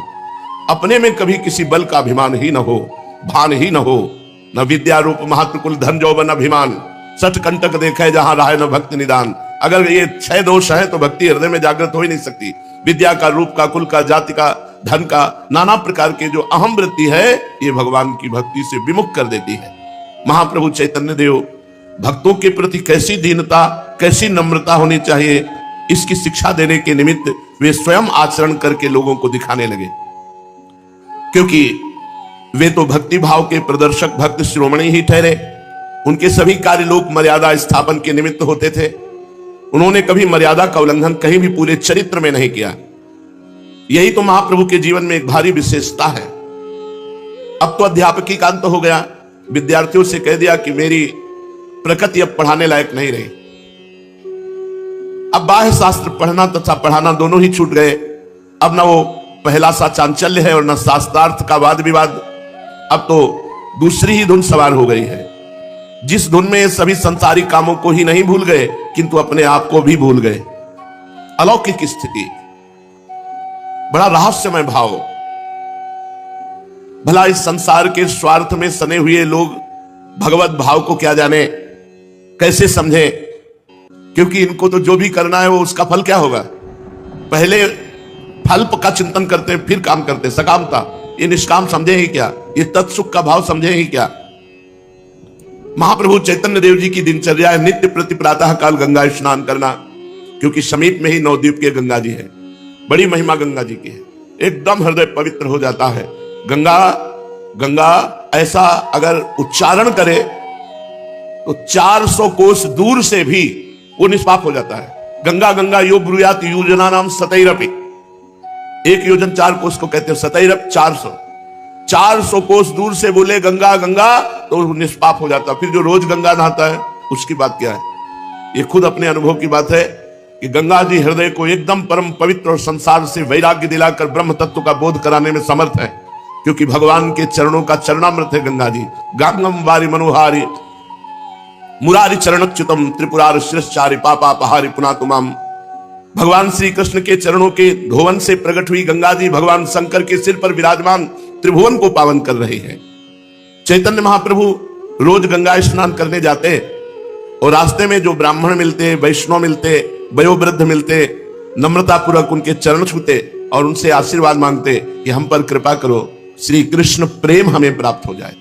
अपने में कभी किसी बल का अभिमान ही न हो, भान ही न हो। न विद्या रूप महत्व कुल धन जौबन अभिमान, सठ कंटक देखे जहां रहा न भक्ति निदान। अगर ये 6 दोष है तो भक्ति हृदय में जागृत हो ही नहीं सकती। विद्या का, रूप का, कुल का, जाति का, धन का, नाना प्रकार के जो अहम वृत्ति है, ये भगवान की भक्ति से विमुख कर देती है। महाप्रभु चैतन्य देव भक्तों के प्रति कैसी दीनता, कैसी नम्रता होनी चाहिए, इसकी शिक्षा देने के निमित्त वे स्वयं आचरण करके लोगों को दिखाने लगे। क्योंकि वे तो भक्ति भाव के प्रदर्शक भक्त शिरोमणि ही ठहरे। उनके सभी कार्य लोक मर्यादा स्थापन के निमित्त होते थे। उन्होंने कभी मर्यादा का उल्लंघन कहीं भी पूरे चरित्र में नहीं किया। यही तो महाप्रभु के जीवन में एक भारी विशेषता है। अब तो अध्यापकी का अंत हो गया। विद्यार्थियों से कह दिया कि मेरी प्रकृति अब पढ़ाने लायक नहीं रही। अब बाह्य शास्त्र पढ़ना तथा पढ़ाना दोनों ही छूट गए। अब ना वो पहला सा चांचल्य है और न शास्त्रार्थ का वाद विवाद। अब तो दूसरी ही धुन सवार हो गई है, जिस धुन में सभी संसारिक कामों को ही नहीं भूल गए किंतु अपने आप को भी भूल गए। अलौकिक स्थिति, बड़ा रहस्यमय भाव। भला इस संसार के स्वार्थ में सने हुए लोग भगवत भाव को क्या जाने, कैसे समझे? क्योंकि इनको तो जो भी करना है वो उसका फल क्या होगा, पहले फल का चिंतन करते हैं फिर काम करते। सकामता, ये निष्काम समझे ही क्या? ये तत्सुख का भाव समझे ही क्या? महाप्रभु चैतन्य देव जी की दिनचर्या है नित्य प्रति प्रातः काल गंगा स्नान करना, क्योंकि समीप में ही नवद्वीप के गंगा जी है। बड़ी महिमा गंगा जी की है, एकदम हृदय पवित्र हो जाता है। गंगा गंगा ऐसा अगर उच्चारण करे तो 400 कोस दूर से भी वो निष्पाप हो जाता है। गंगा गंगा यो ब्रूयात योजना नाम सतैरपि, 1 योजन 4 कोस को कहते हैं सतैरप 400 कोस दूर से बोले गंगा गंगा तो निष्पाप हो जाता। फिर जो रोज गंगा नहाता है उसकी बात क्या है? ये खुद अपने अनुभव की बात है कि गंगा जी हृदय को एकदम परम पवित्र और संसार से वैराग्य दिलाकर ब्रह्म तत्व का बोध कराने में समर्थ है, क्योंकि भगवान के चरणों का चरणामृत है गंगा जी। गांगम वारी मनोहारी मुरारी चरणच्युतम त्रिपुरार शिरश्चारि पापा पहारी पुनातुमाम। भगवान श्री कृष्ण के चरणों के धोवन से प्रकट हुई गंगा जी भगवान शंकर के सिर पर विराजमान त्रिभुवन को पावन कर रही है। चैतन्य महाप्रभु रोज गंगा स्नान करने जाते और रास्ते में जो ब्राह्मण मिलते, वैष्णव मिलते, वयोवृद्ध मिलते, नम्रता पूर्वक उनके चरण छूते और उनसे आशीर्वाद मांगते कि हम पर कृपा करो, श्री कृष्ण प्रेम हमें प्राप्त हो जाए।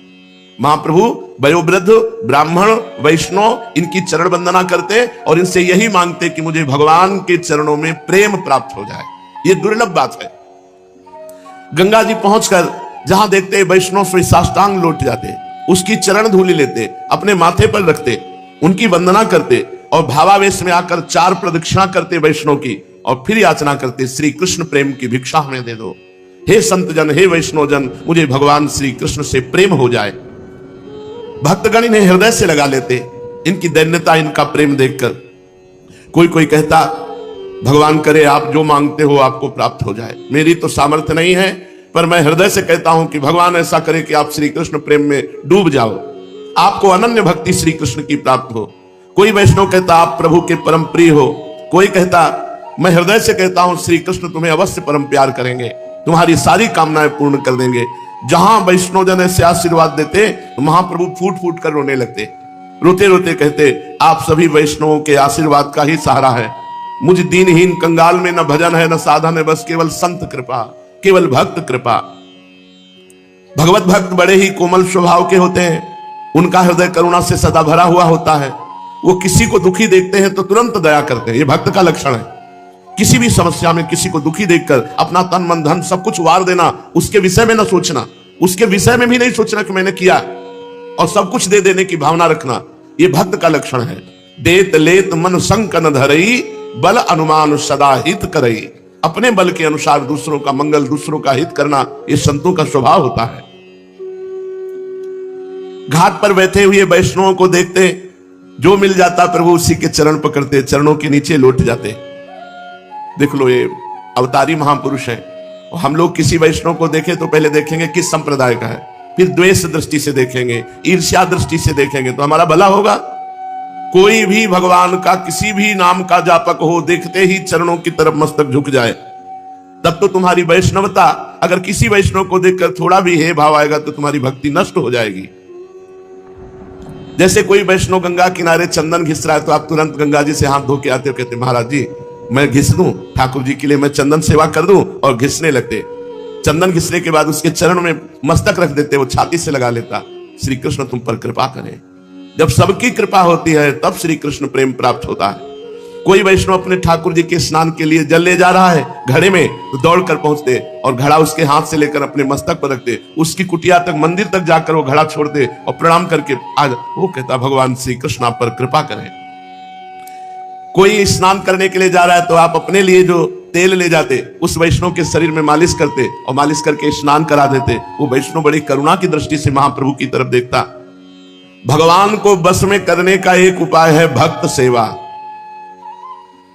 महाप्रभु वयोवृद्ध, ब्राह्मण, वैष्णव इनकी चरण वंदना करते और इनसे यही मांगते कि मुझे भगवान के चरणों में प्रेम प्राप्त हो जाए। ये दुर्लभ बात है। गंगा जी पहुंचकर जहां देखते वैष्णव से साष्टांग लौट जाते, उसकी चरण धूलि लेते, अपने माथे पर रखते, उनकी वंदना करते और भावावेश में आकर 4 प्रदक्षिणा करते वैष्णव की और फिर याचना करते, श्री कृष्ण प्रेम की भिक्षा हमें दे दो। हे संत जन, हे वैष्णव जन, मुझे भगवान श्री कृष्ण से प्रेम हो जाए। भक्तगण इन्हें हृदय से लगा लेते, इनकी दैन्यता, इनका प्रेम देखकर। कोई कहता भगवान करे आप जो मांगते हो आपको प्राप्त हो जाए। मेरी तो सामर्थ्य नहीं है, पर मैं हृदय से कहता हूं कि भगवान ऐसा करे कि आप श्री कृष्ण प्रेम में डूब जाओ, आपको अनन्य भक्ति श्री कृष्ण की प्राप्त हो। कोई वैष्णव कहता आप प्रभु के परम प्रिय हो। कोई कहता मैं हृदय से कहता हूं श्री कृष्ण तुम्हें अवश्य परम प्यार करेंगे, तुम्हारी सारी कामनाएं पूर्ण कर देंगे। जहां वैष्णव जन ऐसे आशीर्वाद देते तो महाप्रभु फूट फूट कर रोने लगते, रोते रोते कहते आप सभी वैष्णवों के आशीर्वाद का ही सहारा है। मुझ दीनहीन कंगाल में न भजन है न साधन है, बस केवल संत कृपा, केवल भक्त कृपा। भगवत भक्त बड़े ही कोमल स्वभाव के होते हैं, उनका हृदय करुणा से सदा भरा हुआ होता है। वो किसी को दुखी देखते हैं तो तुरंत दया करते हैं, ये भक्त का लक्षण है। किसी भी समस्या में किसी को दुखी देखकर अपना तन मन धन सब कुछ वार देना, उसके विषय में न सोचना, उसके विषय में भी नहीं सोचना कि मैंने किया, और सब कुछ दे देने की भावना रखना, ये भक्त का लक्षण है। देत लेत मन संक न धरई, बल अनुमान सदा हित करई। अपने बल के अनुसार दूसरों का मंगल, दूसरों का हित करना, ये संतों का स्वभाव होता है। घाट पर बैठे हुए वैष्णवों को देखते, जो मिल जाता प्रभु उसी के चरण पकड़ते, चरणों के नीचे लौट जाते। देख लो, ये अवतारी महापुरुष हैं। और हम लोग किसी वैष्णव को देखें तो पहले देखेंगे किस संप्रदाय का है, फिर द्वेष दृष्टि से देखेंगे, ईर्ष्या दृष्टि से देखेंगे तो हमारा भला होगा। कोई भी भगवान का किसी भी नाम का जापक हो, देखते ही चरणों की तरफ मस्तक झुक जाए, तब तो तुम्हारी वैष्णवता, अगर किसी वैष्णव को देखकर थोड़ा भी हे भाव आएगा तो तुम्हारी भक्ति नष्ट हो जाएगी। जैसे कोई वैष्णव गंगा किनारे चंदन घिस रहा है तो आप तुरंत गंगा जी से हाथ धो के आते हो, कहते महाराज जी मैं घिस दूं, ठाकुर जी के लिए मैं चंदन सेवा कर दूं, और घिसने लगते। चंदन घिसने के बाद उसके चरण में मस्तक रख देते, वो छाती से लगा लेता, श्री कृष्ण तुम पर कृपा करें। जब सबकी कृपा होती है तब श्री कृष्ण प्रेम प्राप्त होता है। कोई वैष्णव अपने ठाकुर जी के स्नान के लिए जल ले जा रहा है घड़े में, तो दौड़ कर पहुंचते और घड़ा उसके हाथ से लेकर अपने मस्तक पर रखते, उसकी कुटिया तक, मंदिर तक जाकर वो घड़ा छोड़ते और प्रणाम करके आज वो कहता भगवान श्री कृष्ण आप पर कृपा करें। कोई स्नान करने के लिए जा रहा है तो आप अपने लिए जो तेल ले जाते उस वैष्णव के शरीर में मालिश करते और मालिश करके स्नान करा देते। वो वैष्णव बड़ी करुणा की दृष्टि से महाप्रभु की तरफ देखता। भगवान को बस में करने का एक उपाय है भक्त सेवा।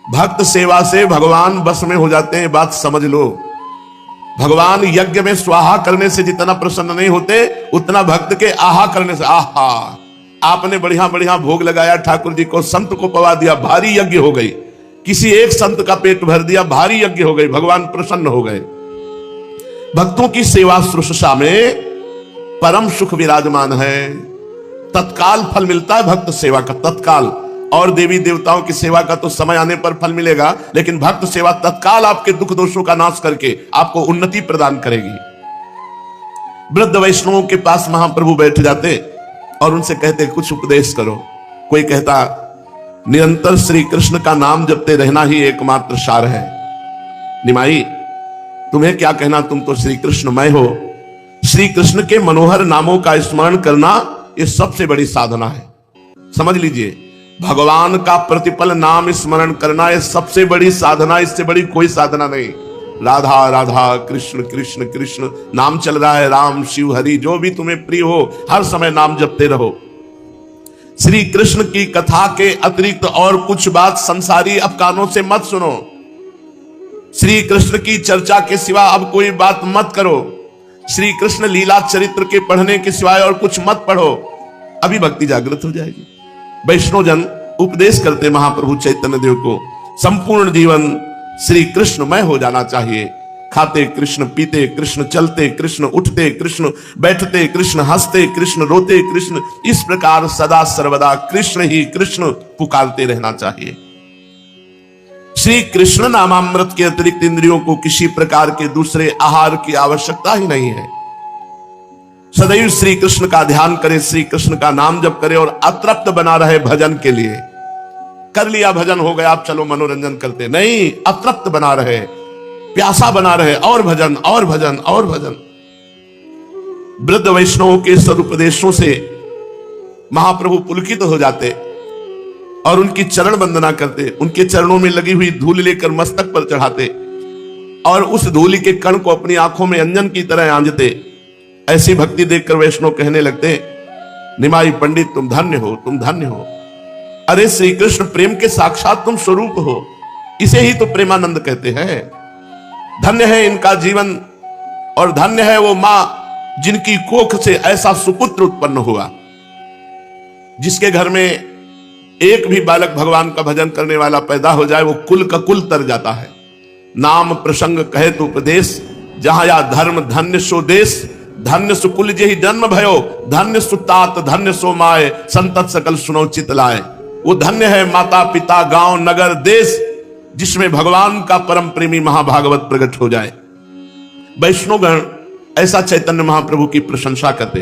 भक्त सेवा से भगवान बस में हो जाते हैं, बात समझ लो। भगवान यज्ञ में स्वाहा करने से जितना प्रसन्न नहीं होते, उतना भक्त के आहा करने से। आहा, आपने बढ़िया बढ़िया भोग लगाया ठाकुर जी को, संत को पवा दिया, भारी यज्ञ हो गई। किसी एक संत का पेट भर दिया, भारी यज्ञ हो गई, भगवान प्रसन्न हो गए। भक्तों की सेवा शुश्रूषा में परम सुख विराजमान है, तत्काल फल मिलता है भक्त सेवा का, तत्काल। और देवी देवताओं की सेवा का तो समय आने पर फल मिलेगा, लेकिन भक्त सेवा तत्काल आपके दुख दोषों का नाश करके आपको उन्नति प्रदान करेगी। वृद्ध वैष्णवों के पास महाप्रभु बैठ जाते और उनसे कहते कुछ उपदेश करो। कोई कहता निरंतर श्री कृष्ण का नाम जपते रहना ही एकमात्र सार है। निमाई तुम्हें क्या कहना, तुम तो श्री कृष्णमय हो, श्री कृष्ण के मनोहर नामों का स्मरण करना यह सबसे बड़ी साधना है। समझ लीजिए, भगवान का प्रतिपल नाम स्मरण करना यह सबसे बड़ी साधना, इससे बड़ी कोई साधना नहीं। राधा राधा कृष्ण कृष्ण कृष्ण नाम चल रहा है, राम शिव हरि जो भी तुम्हें प्रिय हो हर समय नाम जपते रहो। श्री कृष्ण की कथा के अतिरिक्त और कुछ बात संसारी अब कानों से मत सुनो। श्री कृष्ण की चर्चा के सिवा अब कोई बात मत करो। श्री कृष्ण लीला चरित्र के पढ़ने के सिवाय और कुछ मत पढ़ो, अभी भक्ति जागृत हो जाएगी। वैष्णव जन उपदेश करते महाप्रभु चैतन्य देव को, संपूर्ण जीवन श्री कृष्णमय हो जाना चाहिए। खाते कृष्ण, पीते कृष्ण, चलते कृष्ण, उठते कृष्ण, बैठते कृष्ण, हंसते कृष्ण, रोते कृष्ण, इस प्रकार सदा सर्वदा कृष्ण ही कृष्ण पुकारते रहना चाहिए। श्री कृष्ण नामामृत के अतिरिक्त इंद्रियों को किसी प्रकार के दूसरे आहार की आवश्यकता ही नहीं है। सदैव श्री कृष्ण का ध्यान करे, श्री कृष्ण का नाम जप करे और अतृप्त बना रहे भजन के लिए। कर लिया भजन हो गया, आप चलो मनोरंजन करते नहीं, अतृप्त बना रहे, प्यासा बना रहे, और भजन और भजन और भजन। वृद्ध वैष्णवों के सदुपदेशों से महाप्रभु पुलकित हो जाते और उनकी चरण वंदना करते, उनके चरणों में लगी हुई धूल लेकर मस्तक पर चढ़ाते और उस धूलि के कण को अपनी आंखों में अंजन की तरह आंजते। ऐसी भक्ति देखकर वैष्णव कहने लगते, निमाई पंडित तुम धन्य हो, तुम धन्य हो। अरे श्री कृष्ण प्रेम के साक्षात तुम स्वरूप हो, इसे ही तो प्रेमानंद कहते हैं। धन्य है इनका जीवन और धन्य है वो मां जिनकी कोख से ऐसा सुपुत्र उत्पन्न हुआ, जिसके घर में एक भी बालक भगवान का भजन करने वाला पैदा हो जाए वो कुल का कुल तर जाता है। नाम प्रसंग कहे तो उपदेश, जहां या धर्म धन्य सो देश, धन्य सुकुल जेहि जन्म भयो, धन्य सुतात धन्य सो माए, संतत सकल सुनो चित लाए। वो धन्य है माता पिता गांव नगर देश जिसमें भगवान का परम प्रेमी महाभागवत प्रकट हो जाए। वैष्णवगण ऐसा चैतन्य महाप्रभु की प्रशंसा करते।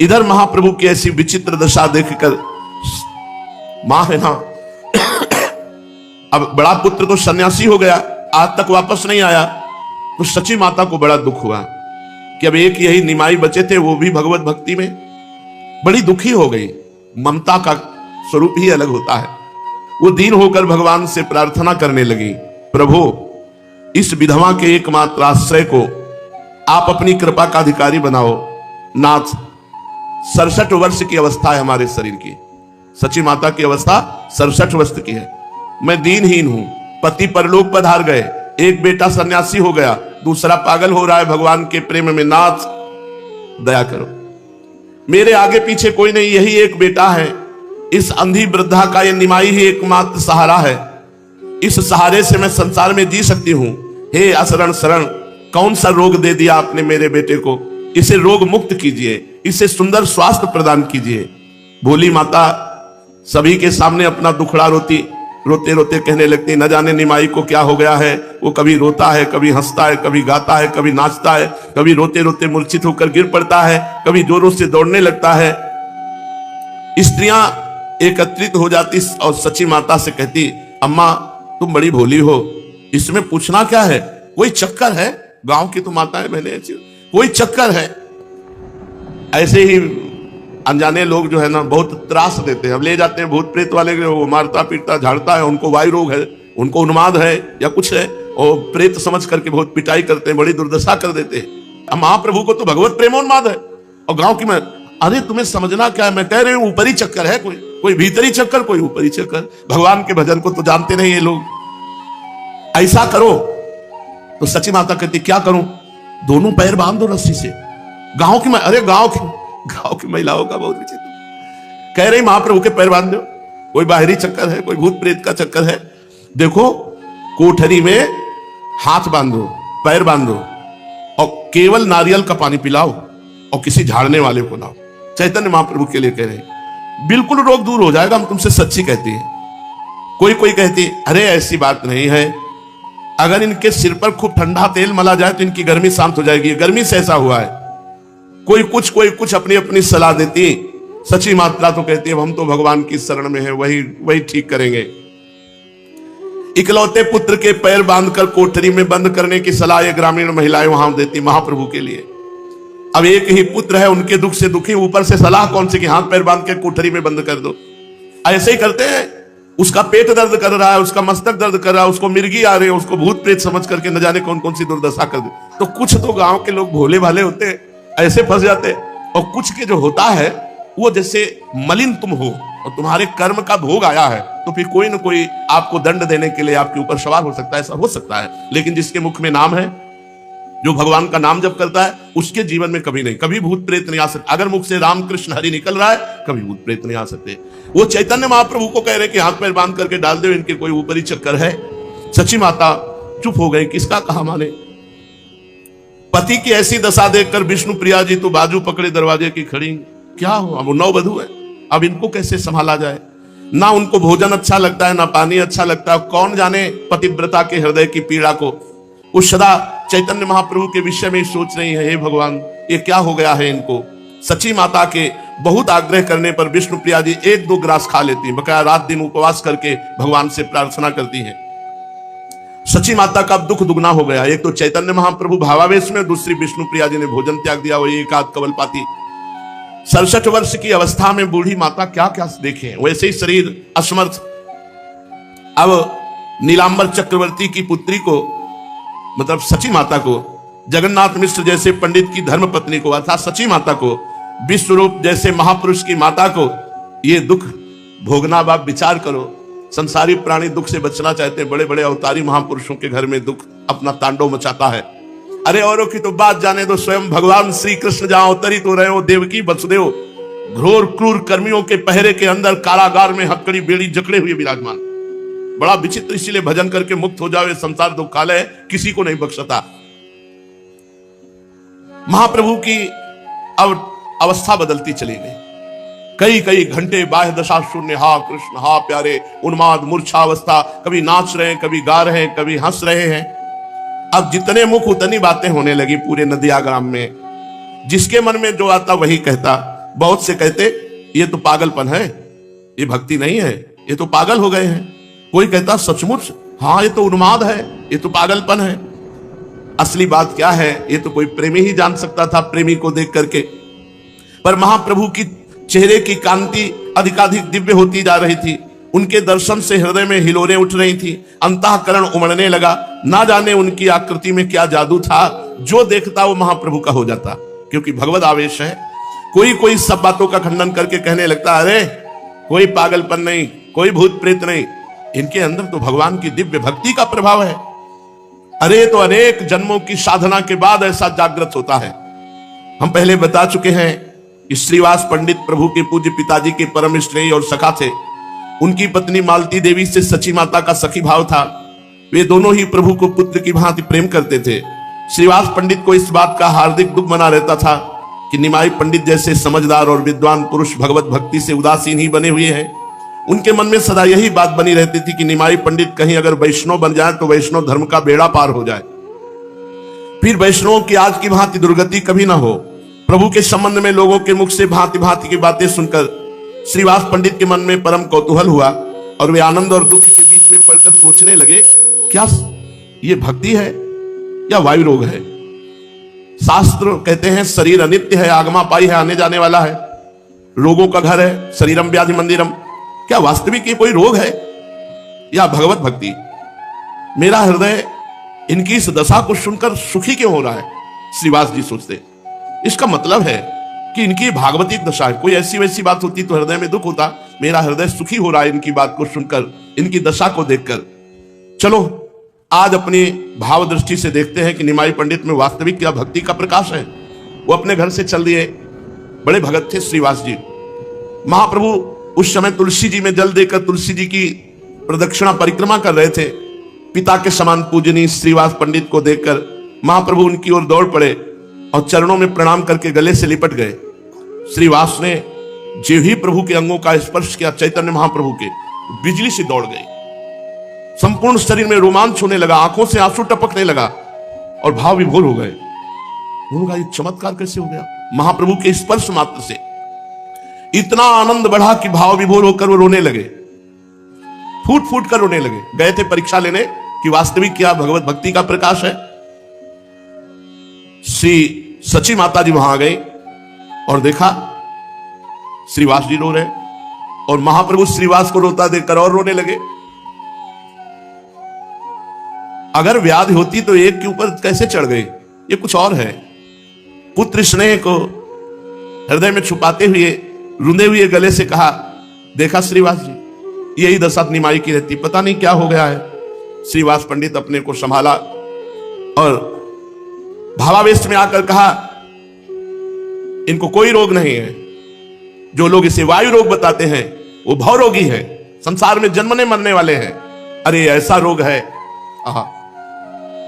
इधर महाप्रभु की ऐसी विचित्र दशा देखकर मां है ना, अब बड़ा पुत्र तो सन्यासी हो गया, आज तक वापस नहीं आया, तो सची माता को बड़ा दुख हुआ कि अब एक यही निमाई बचे थे, वो भी भगवत भक्ति में बड़ी दुखी हो गई। ममता का स्वरूप ही अलग होता है। वो दीन होकर भगवान से प्रार्थना करने लगी, प्रभु इस विधवा के एकमात्र आश्रय को आप अपनी कृपा का अधिकारी बनाओ। नाथ 67 वर्ष की अवस्था है हमारे शरीर की, सची माता की अवस्था 67 वर्ष की है। मैं दीनहीन हूं, पति परलोक पधार गए, एक बेटा सन्यासी हो गया, दूसरा पागल हो रहा है भगवान के प्रेम में। नाथ दया करो, मेरे आगे पीछे कोई नहीं, यही एक बेटा है। इस अंधी वृद्धा का ये निमाई ही एकमात्र सहारा है, इस सहारे से मैं संसार में जी सकती हूं। हे असरण शरण, कौन सा रोग दे दिया आपने मेरे बेटे को, इसे रोग मुक्त कीजिए, इसे सुंदर स्वास्थ्य प्रदान कीजिए। भोली माता सभी के सामने अपना दुखड़ा रोते रोते कहने लगती, न जाने निमाई को क्या हो गया है। वो कभी रोता है, कभी हंसता है, कभी गाता है, कभी नाचता है, कभी रोते रोते मूर्छित होकर गिर पड़ता है, कभी जोरों से दौड़ने लगता है। स्त्रियां एकत्रित हो जाती और सची माता से कहती, अम्मा तुम बड़ी भोली हो, इसमें पूछना क्या है, कोई चक्कर है, गांव की तो माताएं बहनें ऐसी, कोई चक्कर है। ऐसे ही अनजाने लोग जो है ना बहुत त्रास देते हैं। अब ले जाते हैं भूत प्रेत वाले, वो मारता पीटता झाड़ता है, उनको वायु रोग है, उनको उन्माद है या कुछ है, और प्रेत समझ करके बहुत पिटाई करते हैं, बड़ी दुर्दशा कर देते हैं। अब महाप्रभु को तो भगवत प्रेमोन्माद है और गांव की मैं, अरे तुम्हें समझना क्या है, मैं कह रही हूं ऊपरी चक्कर है, कोई भीतरी चक्कर, कोई ऊपरी चक्कर। भगवान के भजन को तो जानते नहीं ये लोग। ऐसा करो तो सची माता कहती, क्या करूं, दोनों पैर बांध दो रस्सी से। गांव की, अरे गांव की महिलाओं का बहुत विचित्र। कह रही महाप्रभु के पैर बांध दो, कोई बाहरी चक्कर है, कोई भूत प्रेत का चक्कर है। देखो कोठरी में हाथ बांधो, पैर बांधो और केवल नारियल का पानी पिलाओ और किसी झाड़ने वाले को लाओ। चैतन्य महाप्रभु के लिए कह रहे, बिल्कुल रोग दूर हो जाएगा, हम तुमसे सच्ची कहती है। कोई कहती, अरे ऐसी बात नहीं है, अगर इनके सिर पर खूब ठंडा तेल मला जाए तो इनकी गर्मी शांत हो जाएगी, गर्मी से ऐसा हुआ है। कोई कुछ अपनी अपनी सलाह देती। सची मात्रा तो कहती है हम तो भगवान की शरण में है, वही ठीक करेंगे। इकलौते पुत्र के पैर बांधकर कोठरी में बंद करने की सलाह ये ग्रामीण महिलाएं वहां देती महाप्रभु के लिए। अब एक ही पुत्र है, उनके दुख से दुखी, ऊपर से सलाह कौन सी कि हाथ पैर बांध के कोठरी में बंद कर दो। ऐसे ही करते हैं। उसका पेट दर्द कर रहा है, उसका मस्तक दर्द कर रहा है, उसको मिर्गी आ रही है, उसको भूत प्रेत समझ करके न जाने कौन कौन सी दुर्दशा कर दे। तो कुछ तो गांव के लोग भोले भाले होते हैं, ऐसे फंस जाते हैं। और कुछ के जो होता है वो जैसे मलिन तुम हो और तुम्हारे कर्म का भोग आया है, तो फिर कोई न कोई आपको दंड देने के लिए आपके ऊपर सवार हो सकता है, ऐसा हो सकता है। लेकिन जिसके मुख में नाम है, जो भगवान का नाम जप करता है, उसके जीवन में कभी नहीं, कभी भूत प्रेत नहीं आ सकते। अगर मुख से राम कृष्ण हरि निकल रहा है, कभी भूत प्रेत नहीं आ सकते। वो चैतन्य महाप्रभु को कह रहे कि हाथ पैर बांध करके डाल दो, इनके कोई ऊपरी चक्कर है। सची माता चुप हो गई, किसका कहा माने। पति की ऐसी दशा देखकर विष्णु प्रिया जी तो बाजू पकड़े दरवाजे की खड़ी। क्या हो, अब 9 वधू है, अब इनको कैसे संभाला जाए। ना उनको भोजन अच्छा लगता है, ना पानी अच्छा लगता है। कौन जाने पतिव्रता के हृदय की पीड़ा को। वो सदा चैतन्य महाप्रभु के विषय में सोच रही है, हे भगवान ये क्या हो गया है इनको। सची माता के बहुत आग्रह करने पर विष्णु प्रिया जी 1-2 ग्रास खा लेती हैं, बकाया रात दिन उपवास करके भगवान से प्रार्थना करती हैं। सची माता का दुख दुगना हो गया। एक तो चैतन्य महाप्रभु भावावेश में, दूसरी विष्णु प्रिया जी ने भोजन त्याग दिया, वो एक आध कवल पाती। 67 वर्ष की अवस्था में बूढ़ी माता क्या क्या देखे, वैसे ही शरीर असमर्थ। अब नीलांबर चक्रवर्ती की पुत्री को, मतलब सची माता को, जगन्नाथ मिश्र जैसे पंडित की धर्म पत्नी को, अर्थात सची माता को, विश्वरूप जैसे महापुरुष की माता को ये दुख भोगना। बाप विचार करो, संसारी प्राणी दुख से बचना चाहते हैं, बड़े बड़े अवतारी महापुरुषों के घर में दुख अपना तांडव मचाता है। अरे औरों की तो बात जाने दो, स्वयं भगवान श्री कृष्ण जहां अवतरित हो रहे हो, देवकी वसुदेव घोर क्रूर कर्मियों के पहरे के अंदर कारागार में हथकड़ी बेड़ी जकड़े हुए विराजमान। बड़ा विचित्र, इसीलिए भजन करके मुक्त हो जाओ, संसार दुखालय किसी को नहीं बख्शता। महाप्रभु की अब अवस्था बदलती चली गई। कई कई घंटे बाह्य दशा शून्य, हा कृष्ण हा प्यारे, उन्माद मूर्छा अवस्था, कभी नाच रहे हैं, कभी गा रहे हैं, कभी हंस रहे हैं। अब जितने मुख उतनी बातें होने लगी पूरे नदिया ग्राम में। जिसके मन में जो आता वही कहता। बहुत से कहते ये तो पागलपन है, ये भक्ति नहीं है, ये तो पागल हो गए हैं। कोई कहता सचमुच हाँ ये तो उन्माद है, ये तो पागलपन है। असली बात क्या है ये तो कोई प्रेमी ही जान सकता था, प्रेमी को देख करके। पर महाप्रभु की चेहरे की कांति अधिकाधिक दिव्य होती जा रही थी। उनके दर्शन से हृदय में हिलोरें उठ रही थी, अंतःकरण उमड़ने लगा। ना जाने उनकी आकृति में क्या जादू था, जो देखता वो महाप्रभु का हो जाता, क्योंकि भगवद आवेश है। कोई कोई सब बातों का खंडन करके कहने लगता, अरे कोई पागलपन नहीं, कोई भूत प्रेत नहीं, इनके अंदर तो भगवान की दिव्य भक्ति का प्रभाव है। अरे तो अनेक जन्मों की साधना के बाद ऐसा जागृत होता है। हम पहले बता चुके हैं कि श्रीवास पंडित प्रभु के पूज्य पिताजी के परम स्नेही और सखा थे। उनकी पत्नी मालती देवी से सची माता का सखी भाव था। वे दोनों ही प्रभु को पुत्र की भांति प्रेम करते थे। श्रीवास पंडित को इस बात का हार्दिक दुख बना रहता था कि निमाई पंडित जैसे समझदार और विद्वान पुरुष भगवत भक्ति से उदासीन ही बने हुए हैं। उनके मन में सदा यही बात बनी रहती थी कि निमाई पंडित कहीं अगर वैष्णव बन जाए तो वैष्णव धर्म का बेड़ा पार हो जाए, फिर वैष्णवों की आज की भांति दुर्गति कभी ना हो। प्रभु के संबंध में लोगों के मुख से भांति भांति की बातें सुनकर श्रीवास पंडित के मन में परम कौतूहल हुआ और वे आनंद और दुख के बीच में पड़कर सोचने लगे, क्या ये भक्ति है या वायु रोग है। शास्त्र कहते हैं शरीर अनित्य है, आगमा पाई है, आने जाने वाला है, रोगों का घर है, शरीरम व्याधि मंदिरम। क्या वास्तविक ये कोई रोग है या भगवत भक्ति। मेरा हृदय इनकी इस दशा को सुनकर सुखी क्यों हो रहा है, श्रीवास जी सोचते। इसका मतलब है कि इनकी भागवतिक दशा है। कोई ऐसी वैसी बात होती तो हृदय में दुख होता, मेरा हृदय सुखी हो रहा है इनकी बात को सुनकर, इनकी दशा को देखकर। चलो आज अपनी भाव दृष्टि से देखते हैं कि निमाई पंडित में वास्तविक क्या भक्ति का प्रकाश है। वो अपने घर से चल दिए। बड़े भगत थे श्रीवास जी। महाप्रभु उस समय तुलसी जी में जल देकर तुलसी जी की प्रदक्षिणा परिक्रमा कर रहे थे। पिता के समान पूजनीय श्रीवास पंडित को देखकर महाप्रभु उनकी ओर दौड़ पड़े और चरणों में प्रणाम करके गले से लिपट गए। श्रीवास ने जो ही प्रभु के अंगों का स्पर्श किया, चैतन्य महाप्रभु के, बिजली से दौड़ गई। संपूर्ण शरीर में रोमांच होने लगा, आंखों से आंसू टपकने लगा और भाव विभोर हो गए। उन्होंने कहा ये चमत्कार कैसे हो गया। महाप्रभु के स्पर्श मात्र से इतना आनंद बढ़ा कि भाव विभोर होकर वो रोने लगे, फूट फूट कर रोने लगे। गए थे परीक्षा लेने कि वास्तविक क्या भगवत भक्ति का प्रकाश है। श्री सची माता जी वहां आ गई और देखा श्रीवास जी रो रहे, और महाप्रभु श्रीवास को रोता देखकर और रोने लगे। अगर व्याधि होती तो एक के ऊपर कैसे चढ़ गई, ये कुछ और है। पुत्र स्नेह को हृदय में छुपाते हुए रुंधे हुए गले से कहा, देखा श्रीवास जी, यही दशा निमाई की रहती, पता नहीं क्या हो गया है। श्रीवास पंडित अपने को संभाला और भावावेश में आकर कहा, इनको कोई रोग नहीं है, जो लोग इसे वायु रोग बताते हैं वो भवरोगी है, संसार में जन्मने मरने वाले हैं। अरे ऐसा रोग है,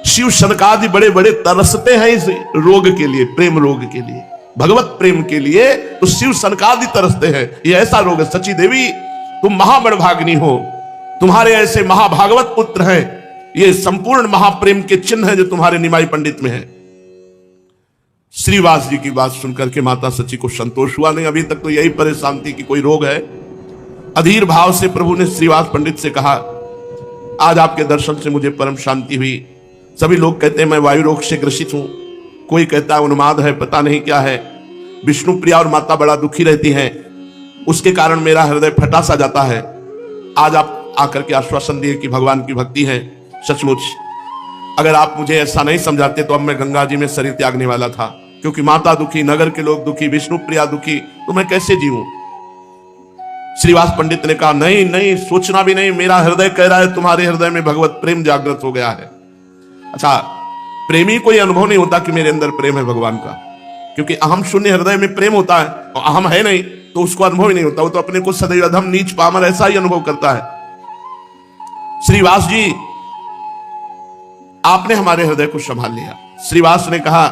शिव शनकादि बड़े बड़े तरसते हैं इस रोग के लिए, प्रेम रोग के लिए, भगवत प्रेम के लिए, तो शिव शनकादि तरसते हैं। ये ऐसा रोग है। सची देवी, तुम महाबड़भागिनी हो, तुम्हारे ऐसे महाभागवत पुत्र हैं, ये संपूर्ण महाप्रेम के चिन्ह है जो तुम्हारे निमाई पंडित में है। श्रीवास जी की बात सुनकर के माता सची को संतोष हुआ नहीं, अभी तक तो यही परेशान थी कि कोई रोग है। अधीर भाव से प्रभु ने श्रीवास पंडित से कहा, आज आपके दर्शन से मुझे परम शांति हुई। सभी लोग कहते हैं मैं वायु रोग से ग्रसित हूं, कोई कहता है उन्माद है, पता नहीं क्या है। विष्णु प्रिया और माता बड़ा दुखी रहती हैं, उसके कारण मेरा हृदय फटा सा जाता है। आज आप आकर के आश्वासन दिए कि भगवान की भक्ति है। सचमुच अगर आप मुझे ऐसा नहीं समझाते तो अब मैं गंगा जी में शरीर त्यागने वाला था, क्योंकि माता दुखी, नगर के लोग दुखी, विष्णु प्रिया दुखी, तो मैं कैसे जीऊं। श्रीवास पंडित ने कहा, नहीं नहीं, सोचना भी नहीं, मेरा हृदय कह रहा है तुम्हारे हृदय में भगवत प्रेम जागृत हो गया है। अच्छा, प्रेमी को यह अनुभव नहीं होता कि मेरे अंदर प्रेम है भगवान का, क्योंकि अहम शून्य हृदय में प्रेम होता है, और अहम है नहीं तो उसको अनुभव ही नहीं होता। वो तो अपने को सदैव अधम नीच पामर ऐसा ही अनुभव करता है। श्रीवास जी, आपने हमारे हृदय को संभाल लिया। श्रीवास ने कहा,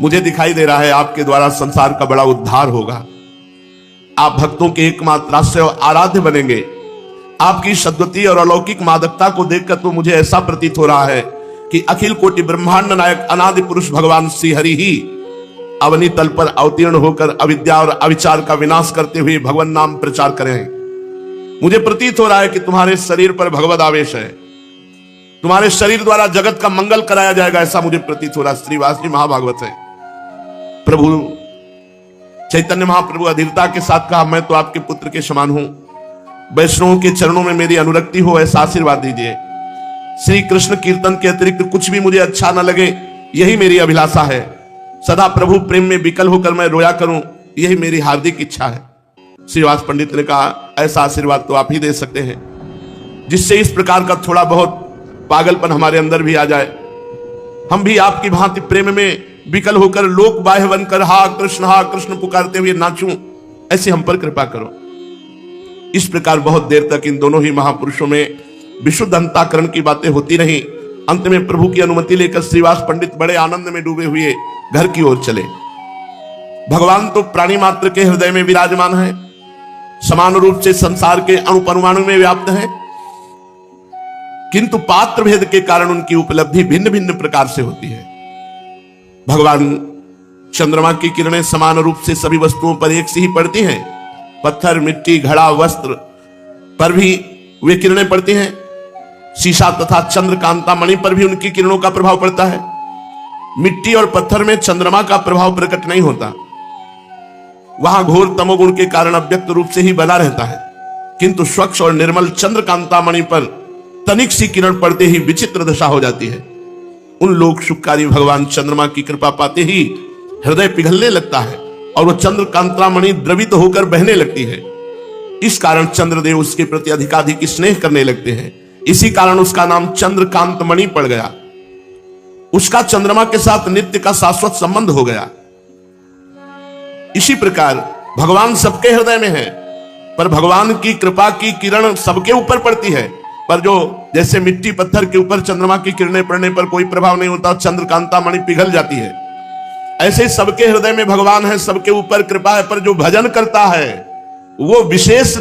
मुझे दिखाई दे रहा है आपके द्वारा संसार का बड़ा उद्धार होगा, आप भक्तों के एकमात्र आश्रय और आराध्य बनेंगे। आपकी सद्गति और अलौकिक मादकता को देखकर तो मुझे ऐसा प्रतीत हो रहा है कि अखिल कोटि ब्रह्मांड नायक अनादि पुरुष भगवान श्री हरि ही अवनी तल पर अवतीर्ण होकर अविद्या और अविचार का विनाश करते हुए भगवान नाम प्रचार करें। मुझे प्रतीत हो रहा है कि तुम्हारे शरीर पर भगवत आवेश है, तुम्हारे शरीर द्वारा जगत का मंगल कराया जाएगा, ऐसा मुझे प्रतीत हो रहा है। श्रीवास जी महाभागवत है। प्रभु चैतन्य महाप्रभु अधीरता के साथ कहा, मैं तो आपके पुत्र के समान हूं, वैष्णवों के चरणों में मेरी अनुरक्ति हो, ऐसा आशीर्वाद दीजिए। श्री कृष्ण कीर्तन के अतिरिक्त कुछ भी मुझे अच्छा न लगे, यही मेरी अभिलाषा है। सदा प्रभु प्रेम में विकल होकर मैं रोया करूं, यही मेरी हार्दिक इच्छा है। श्रीवास पंडित ने कहा, ऐसा आशीर्वाद तो आप ही दे सकते हैं, जिससे इस प्रकार का थोड़ा बहुत पागलपन हमारे अंदर भी आ जाए, हम भी आपकी भांति प्रेम में विकल होकर लोक बाह्य बनकर हा कृष्ण पुकारते हुए नाचूं, ऐसे हम पर कृपा करो। इस प्रकार बहुत देर तक इन दोनों ही महापुरुषों में विशुद्ध अंतःकरण की बातें होती रही। अंत में प्रभु की अनुमति लेकर श्रीवास पंडित बड़े आनंद में डूबे हुए घर की ओर चले। भगवान तो प्राणी मात्र के हृदय में विराजमान है, समान रूप से संसार के अणुपरमाणु में व्याप्त है, किंतु पात्र भेद के कारण उनकी उपलब्धि भिन्न भिन्न प्रकार से होती है। भगवान चंद्रमा की किरणें समान रूप से सभी वस्तुओं पर एक सी ही पड़ती हैं, पत्थर, मिट्टी, घड़ा, वस्त्र पर भी वे किरणें पड़ती हैं। शीशा तथा चंद्र कांता मणि पर भी उनकी किरणों का प्रभाव पड़ता है। मिट्टी और पत्थर में चंद्रमा का प्रभाव प्रकट नहीं होता, वहां घोर तमोगुण के कारण अव्यक्त रूप से ही बना रहता है, किंतु स्वच्छ और निर्मल चंद्र कांता मणि पर तनिक सी किरण पड़ते ही विचित्र दशा हो जाती है। उन लोक सुखकारी भगवान चंद्रमा की कृपा पाते ही हृदय पिघलने लगता है और वह चंद्र कांता मणि द्रवित होकर बहने लगती है। इस कारण चंद्रदेव उसके प्रति अधिकाधिक स्नेह करने लगते हैं। इसी कारण उसका नाम चंद्रकांत मणि पड़ गया। उसका चंद्रमा के साथ नित्य का शाश्वत संबंध हो गया। इसी प्रकार भगवान सबके हृदय में है, पर भगवान की कृपा की किरण सबके ऊपर पड़ती है, पर जो जैसे मिट्टी पत्थर के ऊपर चंद्रमा की किरणें पड़ने पर कोई प्रभाव नहीं होता, चंद्रकांता मणि पिघल जाती है, ऐसे सबके हृदय में भगवान है, सबके ऊपर कृपा है, पर जो भजन करता है वो विशेष